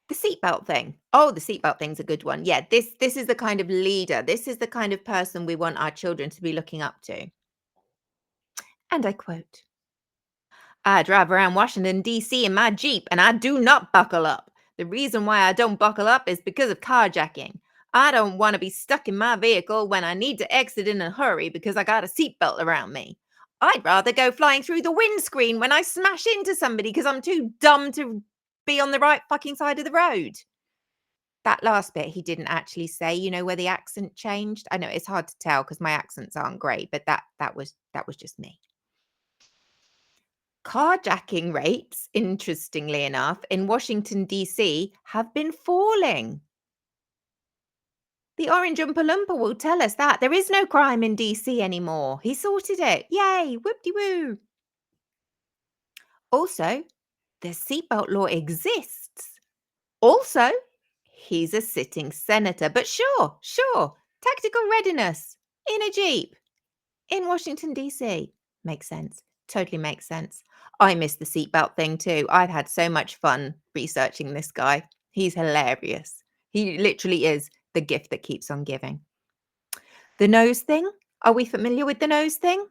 The seatbelt thing. Oh, the seatbelt thing's a good one. Yeah, this is the kind of leader. This is the kind of person we want our children to be looking up to. And I quote, I drive around Washington, D.C. in my Jeep, and I do not buckle up. The reason why I don't buckle up is because of carjacking. I don't want to be stuck in my vehicle when I need to exit in a hurry because I got a seatbelt around me. I'd rather go flying through the windscreen when I smash into somebody because I'm too dumb to be on the right fucking side of the road. That last bit he didn't actually say, where the accent changed. I know it's hard to tell because my accents aren't great, but that was just me. Carjacking rates, interestingly enough, in Washington, D.C. have been falling. The Orange Oompa Loompa will tell us that. There is no crime in D.C. anymore. He sorted it. Yay, whoop-de-woo. Also, the seatbelt law exists. Also, he's a sitting senator. But sure, tactical readiness in a Jeep in Washington, D.C. Makes sense. Totally makes sense. I miss the seatbelt thing too. I've had so much fun researching this guy. He's hilarious. He literally is the gift that keeps on giving. The nose thing. Are we familiar with the nose thing?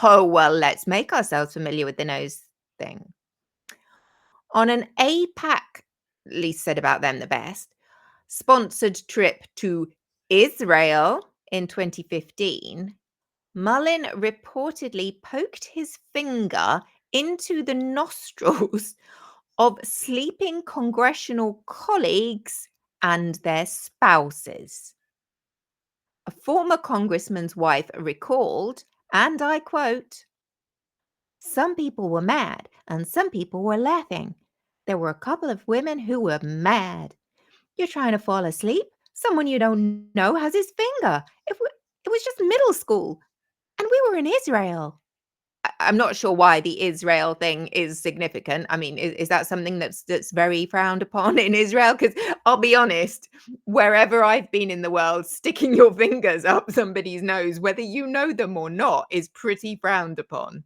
Oh, well, let's make ourselves familiar with the nose thing. On an APAC, least said about them the best, sponsored trip to Israel in 2015, Mullin reportedly poked his finger into the nostrils of sleeping congressional colleagues and their spouses. A former congressman's wife recalled, and I quote, some people were mad and some people were laughing. There were a couple of women who were mad. You're trying to fall asleep. Someone you don't know has his finger. It was just middle school. And we were in Israel. I'm not sure why the Israel thing is significant. I mean, is that something that's very frowned upon in Israel? Because I'll be honest, wherever I've been in the world, sticking your fingers up somebody's nose, whether you know them or not, is pretty frowned upon,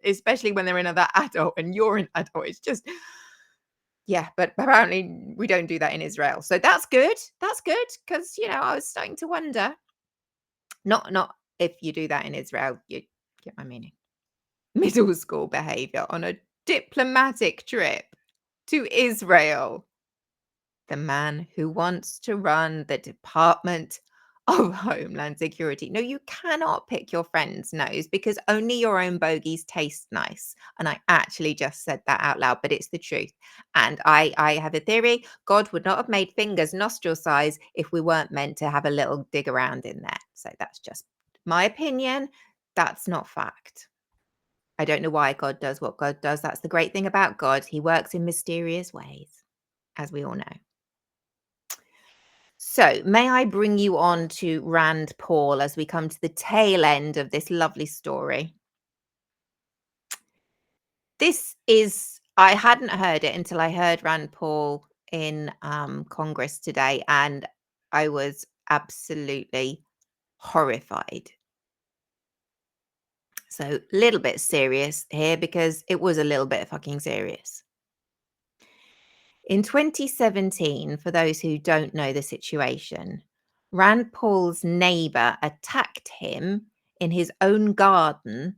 especially when they're another adult and you're an adult. It's just, yeah, but apparently we don't do that in Israel. So that's good. That's good because, I was starting to wonder. Not if you do that in Israel, you get my meaning. Middle school behavior on a diplomatic trip to Israel. The man who wants to run the Department of Homeland Security. No, you cannot pick your friend's nose because only your own bogies taste nice. And I actually just said that out loud, but it's the truth. And I have a theory. God would not have made fingers nostril size if we weren't meant to have a little dig around in there. So that's just my opinion. That's not fact. I don't know why God does what God does. That's the great thing about God. He works in mysterious ways, as we all know. So, may I bring you on to Rand Paul as we come to the tail end of this lovely story? This is, I hadn't heard it until I heard Rand Paul in Congress today, and I was absolutely horrified. So a little bit serious here because it was a little bit fucking serious. In 2017, for those who don't know the situation, Rand Paul's neighbor attacked him in his own garden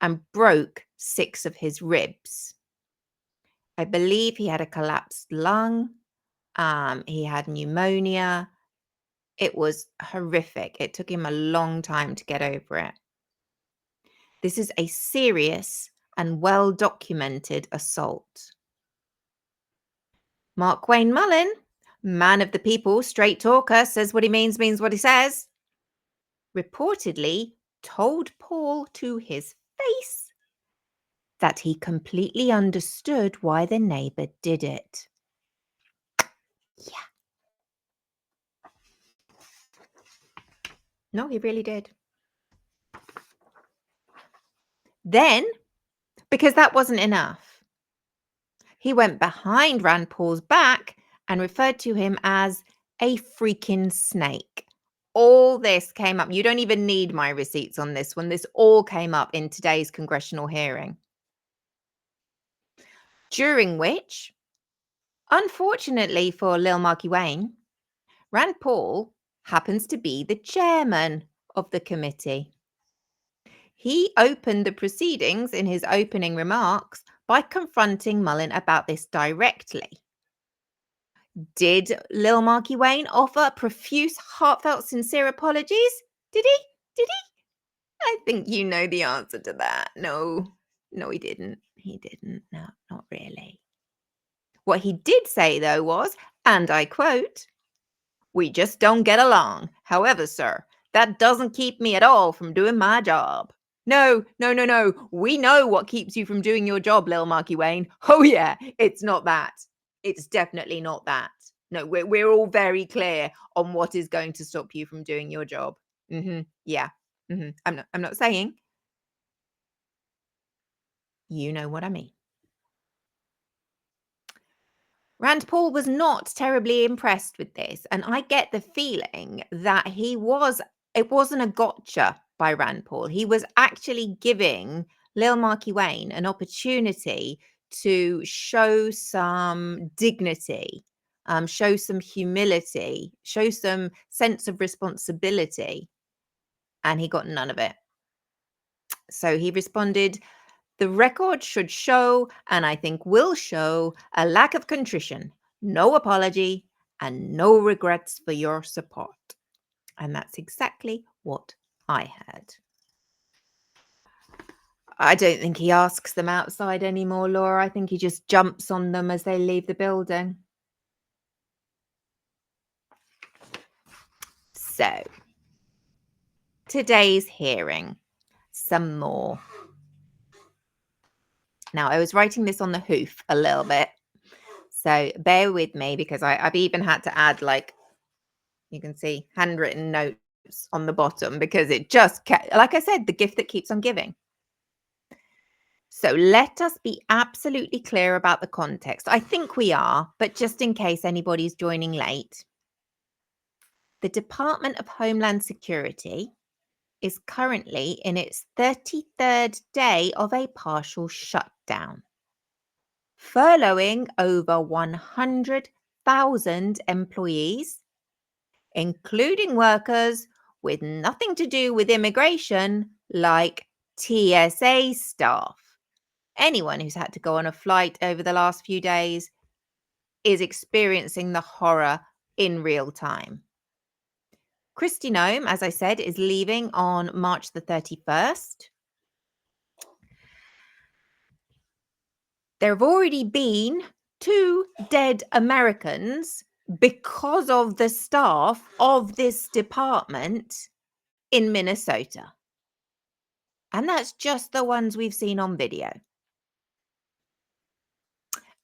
and broke 6 of his ribs. I believe he had a collapsed lung. He had pneumonia. It was horrific. It took him a long time to get over it. This is a serious and well-documented assault. Mark Wayne Mullin, man of the people, straight talker, says what he means what he says, reportedly told Paul to his face that he completely understood why the neighbor did it. Yeah. No, he really did. Then, because that wasn't enough, he went behind Rand Paul's back and referred to him as a freaking snake. All this came up. You don't even need my receipts on this one. This all came up in today's congressional hearing. During which, unfortunately for Lil Marky Wayne, Rand Paul happens to be the chairman of the committee. He opened the proceedings in his opening remarks by confronting Mullin about this directly. Did Lil Marky Wayne offer profuse, heartfelt, sincere apologies? Did he? Did he? I think you know the answer to that. No, he didn't. He didn't. No, not really. What he did say, though, was, and I quote, "We just don't get along. However, sir, that doesn't keep me at all from doing my job." No. We know what keeps you from doing your job, Lil Marky Wayne. Oh, yeah, it's not that. It's definitely not that. No, we're all very clear on what is going to stop you from doing your job. Yeah. I'm not saying. You know what I mean. Rand Paul was not terribly impressed with this, and I get the feeling that it wasn't a gotcha by Rand Paul. He was actually giving Lil Marky Wayne an opportunity to show some dignity, show some humility, show some sense of responsibility, and he got none of it. So he responded, "The record should show, and I think will show, a lack of contrition, no apology, and no regrets for your support." And that's exactly what I heard. I don't think he asks them outside anymore, Laura. I think he just jumps on them as they leave the building. So, today's hearing, some more. Now, I was writing this on the hoof a little bit, so bear with me because I've even had to add, like, you can see handwritten notes on the bottom because it just kept, like I said, the gift that keeps on giving. So let us be absolutely clear about the context. I think we are, but just in case anybody's joining late, the Department of Homeland Security is currently in its 33rd day of a partial shutdown, furloughing over 100,000 employees, including workers with nothing to do with immigration, like TSA staff. Anyone who's had to go on a flight over the last few days is experiencing the horror in real time. Kristi Noem, as I said, is leaving on March the 31st. There have already been 2 dead Americans because of the staff of this department in Minnesota. And that's just the ones we've seen on video.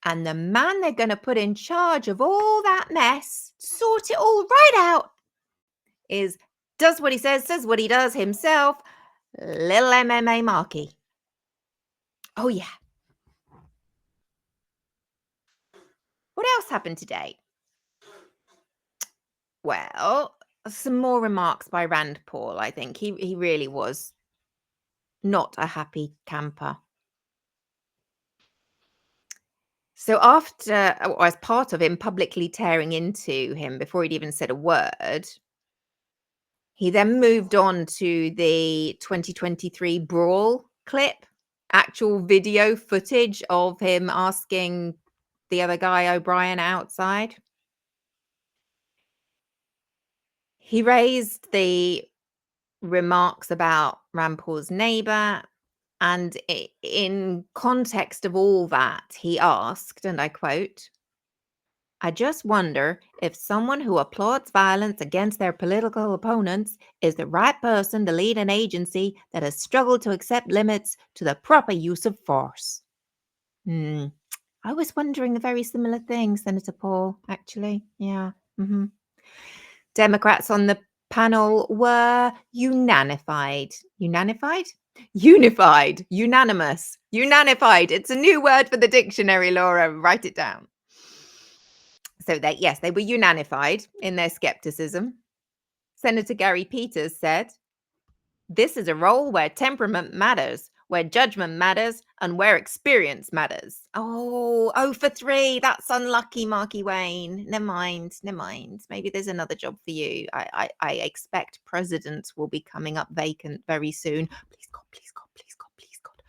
And the man they're going to put in charge of all that mess, sort it all right out, does what he says what he does himself, little MMA Marky. Oh, yeah. What else happened today? Well, some more remarks by Rand Paul, I think. He really was not a happy camper. So after, or as part of him publicly tearing into him before he'd even said a word, he then moved on to the 2023 brawl clip, actual video footage of him asking the other guy, O'Brien, outside. He raised the remarks about Rand Paul's neighbor, and in context of all that, he asked, and I quote, "I just wonder if someone who applauds violence against their political opponents is the right person to lead an agency that has struggled to accept limits to the proper use of force." I was wondering a very similar thing, Senator Paul, actually. Yeah. Democrats on the panel were unanified. Unanified? Unified. Unanimous. Unanified. It's a new word for the dictionary, Laura. Write it down. So they were unanified in their skepticism. Senator Gary Peters said, "This is a role where temperament matters, where judgment matters, and where experience matters." Oh, for 3. That's unlucky, Marky Wayne. Never mind. Maybe there's another job for you. I expect president will be coming up vacant very soon. Please God, please God, please God, please God.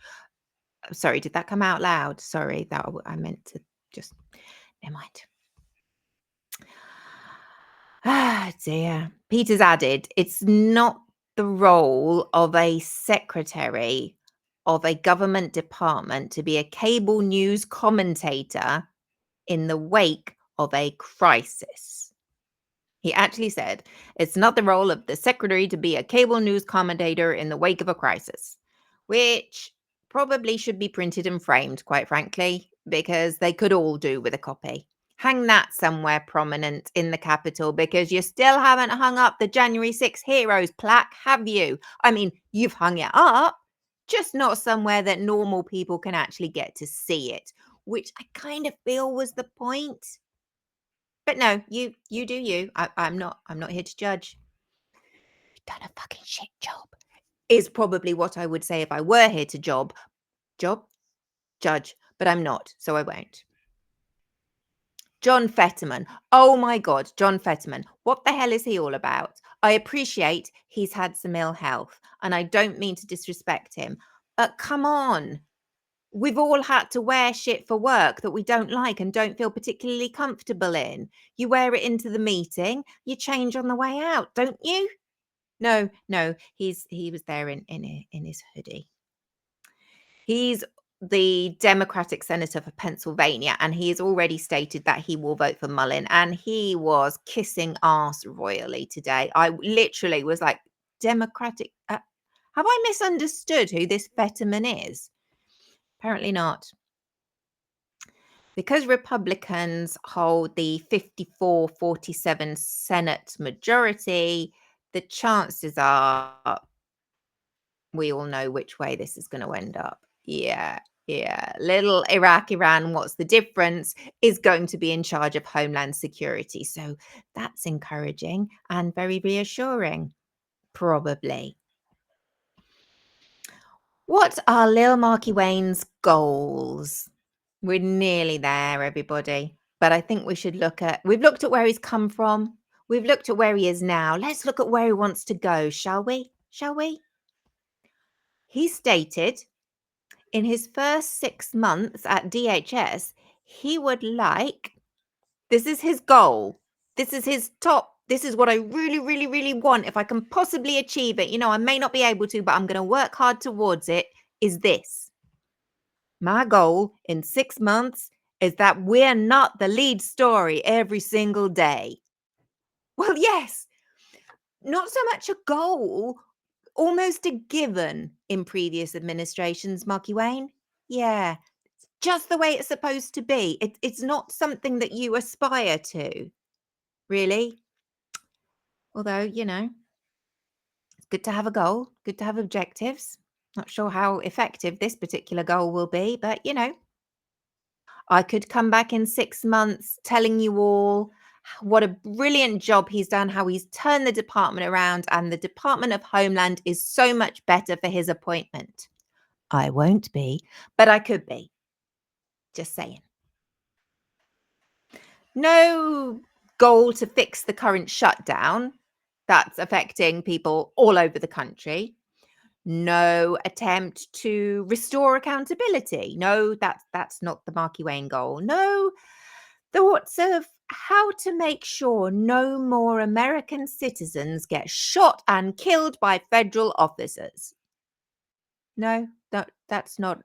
Sorry, did that come out loud? Sorry, that I meant to just, never mind. Ah, dear. Peters added, "It's not the role of a secretary of a government department to be a cable news commentator in the wake of a crisis." He actually said, "It's not the role of the secretary to be a cable news commentator in the wake of a crisis," which probably should be printed and framed, quite frankly, because they could all do with a copy. Hang that somewhere prominent in the Capitol, because you still haven't hung up the January 6th Heroes plaque, have you? I mean, you've hung it up, just not somewhere that normal people can actually get to see it, which I kind of feel was the point. But no, you do you. I'm not here to judge. You've done a fucking shit job, is probably what I would say if I were here to judge, but I'm not, so I won't. John Fetterman. Oh my God, John Fetterman. What the hell is he all about? I appreciate he's had some ill health, and I don't mean to disrespect him, but come on. We've all had to wear shit for work that we don't like and don't feel particularly comfortable in. You wear it into the meeting, you change on the way out, don't you? No, he was there in his hoodie. He's the Democratic senator for Pennsylvania, and he has already stated that he will vote for Mullin, and he was kissing ass royally today. I literally was like, Democratic, have I misunderstood who this Fetterman is? Apparently not. Because Republicans hold the 54-47 Senate majority, the chances are we all know which way this is going to end up. Yeah. Little Iran, what's the difference, is going to be in charge of Homeland Security. So that's encouraging and very reassuring, probably. What are Lil Marky Wayne's goals? We're nearly there, everybody. But I think we've looked at where he's come from. We've looked at where he is now. Let's look at where he wants to go, shall we? He stated in his first 6 months at DHS, he would like, this is his goal. This is his top. This is what I really, really, really want. If I can possibly achieve it, I may not be able to, but I'm going to work hard towards it, is this. My goal in 6 months is that we're not the lead story every single day. Well, yes, not so much a goal, almost a given in previous administrations, Marky Wayne. Yeah, just the way it's supposed to be. It's not something that you aspire to, really. Although, it's good to have a goal, good to have objectives. Not sure how effective this particular goal will be, but I could come back in 6 months telling you all what a brilliant job he's done, how he's turned the department around, and the Department of Homeland is so much better for his appointment. I won't be, but I could be. Just saying. No goal to fix the current shutdown that's affecting people all over the country. No attempt to restore accountability. No, that's not the Marky Wayne goal. No thoughts of how to make sure no more American citizens get shot and killed by federal officers. No, that's not.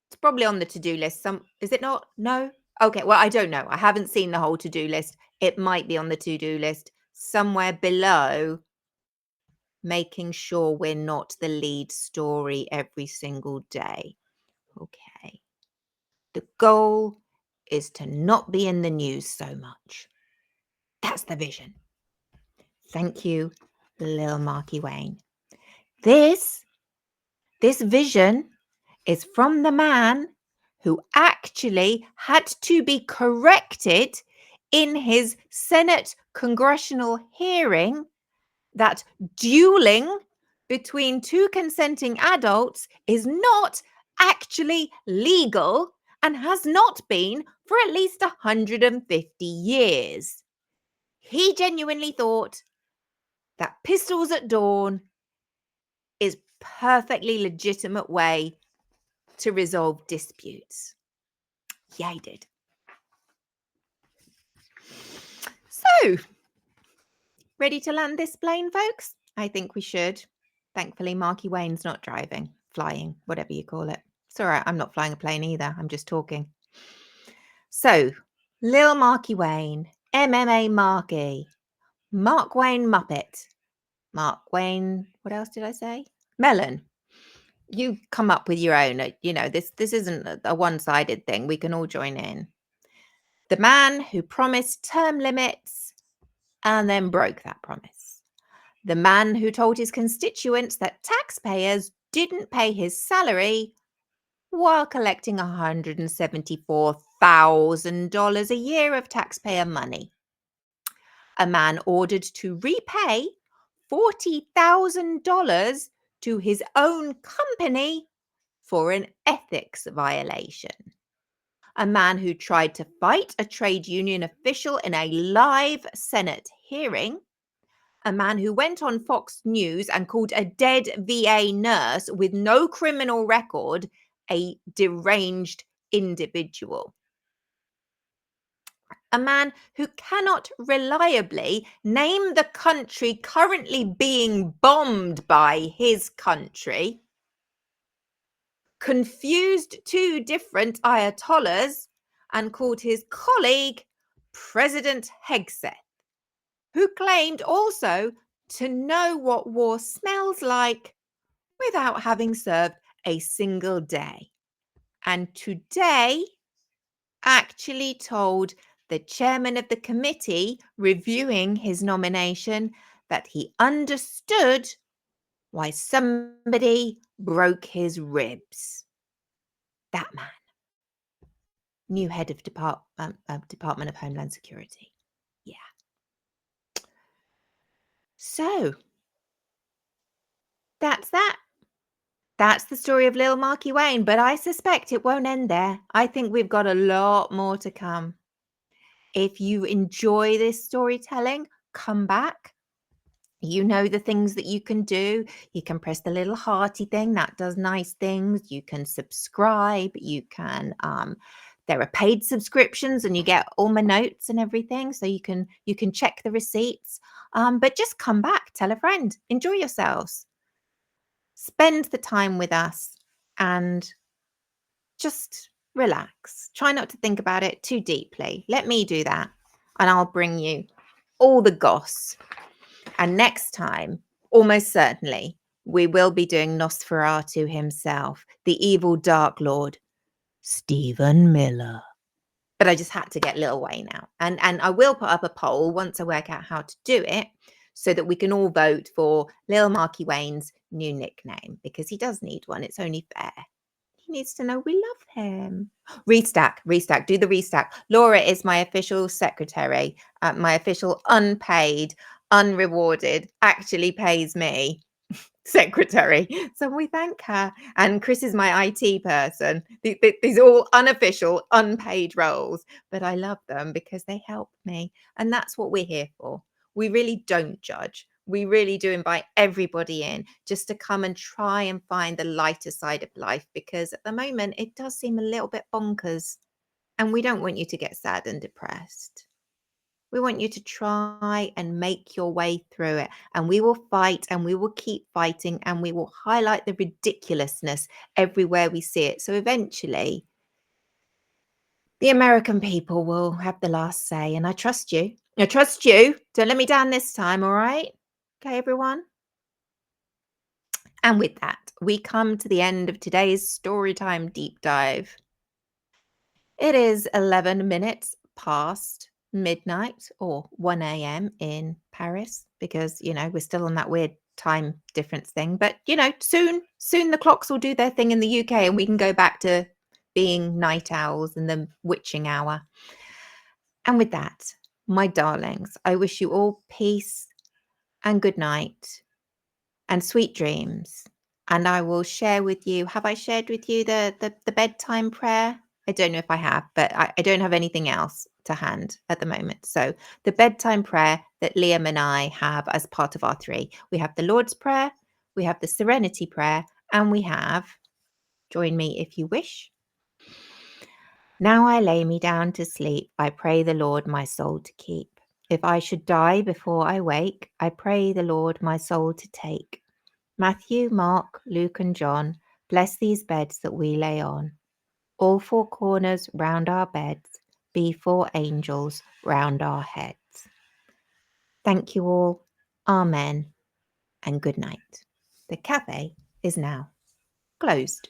It's probably on the to-do list. Is it not? No? Okay, well, I don't know. I haven't seen the whole to-do list. It might be on the to-do list somewhere below making sure we're not the lead story every single day. Okay. The goal is to not be in the news so much. That's the vision. Thank you, Lil Marky Wayne. This vision is from the man who actually had to be corrected in his Senate congressional hearing that dueling between two consenting adults is not actually legal and has not been for at least 150 years. He genuinely thought that pistols at dawn is perfectly legitimate way to resolve disputes. Yeah, he did. So, ready to land this plane, folks? I think we should. Thankfully, Marky Wayne's not driving, flying, whatever you call it. It's all right. I'm not flying a plane either. I'm just talking. So, Lil Marky Wayne, MMA Marky, Mark Wayne Muppet, Mark Wayne, what else did I say? Melon. You come up with your own. This isn't a one-sided thing. We can all join in. The man who promised term limits and then broke that promise. The man who told his constituents that taxpayers didn't pay his salary while collecting $174,000 a year of taxpayer money. A man ordered to repay $40,000 to his own company for an ethics violation. A man who tried to fight a trade union official in a live Senate hearing. A man who went on Fox News and called a dead VA nurse with no criminal record a deranged individual. A man who cannot reliably name the country currently being bombed by his country. Confused two different ayatollahs and called his colleague President Hegseth, who claimed also to know what war smells like without having served a single day. And today actually told the chairman of the committee reviewing his nomination that he understood why somebody broke his ribs. That man. New head of Department of Homeland Security. Yeah. So, that's that. That's the story of Lil Marky Wayne, but I suspect it won't end there. I think we've got a lot more to come. If you enjoy this storytelling, come back. You know the things that you can do. You can press the little hearty thing that does nice things. You can subscribe. You can there are paid subscriptions and you get all my notes and everything, so you can check the receipts. But just come back, tell a friend, enjoy yourselves, spend the time with us, and just relax. Try not to think about it too deeply. Let me do that, and I'll bring you all the goss. And next time, almost certainly, we will be doing Nosferatu himself, the evil Dark Lord, Stephen Miller. But I just had to get Lil Wayne out. And I will put up a poll once I work out how to do it, so that we can all vote for Lil Marky Wayne's new nickname, because he does need one. It's only fair. He needs to know we love him. Restack, do the restack. Laura is my official secretary, my official unpaid, unrewarded, actually pays me secretary. So we thank her. And Chris is my IT person. These are all unofficial, unpaid roles, but I love them because they help me. And that's what we're here for. We really don't judge. We really do invite everybody in just to come and try and find the lighter side of life, because at the moment it does seem a little bit bonkers. And we don't want you to get sad and depressed. We want you to try and make your way through it. And we will fight and we will keep fighting and we will highlight the ridiculousness everywhere we see it. So eventually, the American people will have the last say. And I trust you. I trust you. Don't let me down this time, all right? Okay, everyone? And with that, we come to the end of today's Storytime Deep Dive. It is 11 minutes past midnight or 1 a.m. in Paris because, we're still on that weird time difference thing. But, soon the clocks will do their thing in the UK and we can go back to being night owls and the witching hour. And with that, my darlings, I wish you all peace and good night and sweet dreams. And I will share with you, have I shared with you the bedtime prayer? I don't know if I have, but I don't have anything else to hand at the moment. So the bedtime prayer that Liam and I have as part of our 3, we have the Lord's Prayer, we have the Serenity Prayer, and we have, join me if you wish. Now I lay me down to sleep, I pray the Lord my soul to keep. If I should die before I wake, I pray the Lord my soul to take. Matthew, Mark, Luke and John, bless these beds that we lay on. All 4 corners round our beds, be 4 angels round our heads. Thank you all. Amen and good night. The cafe is now closed.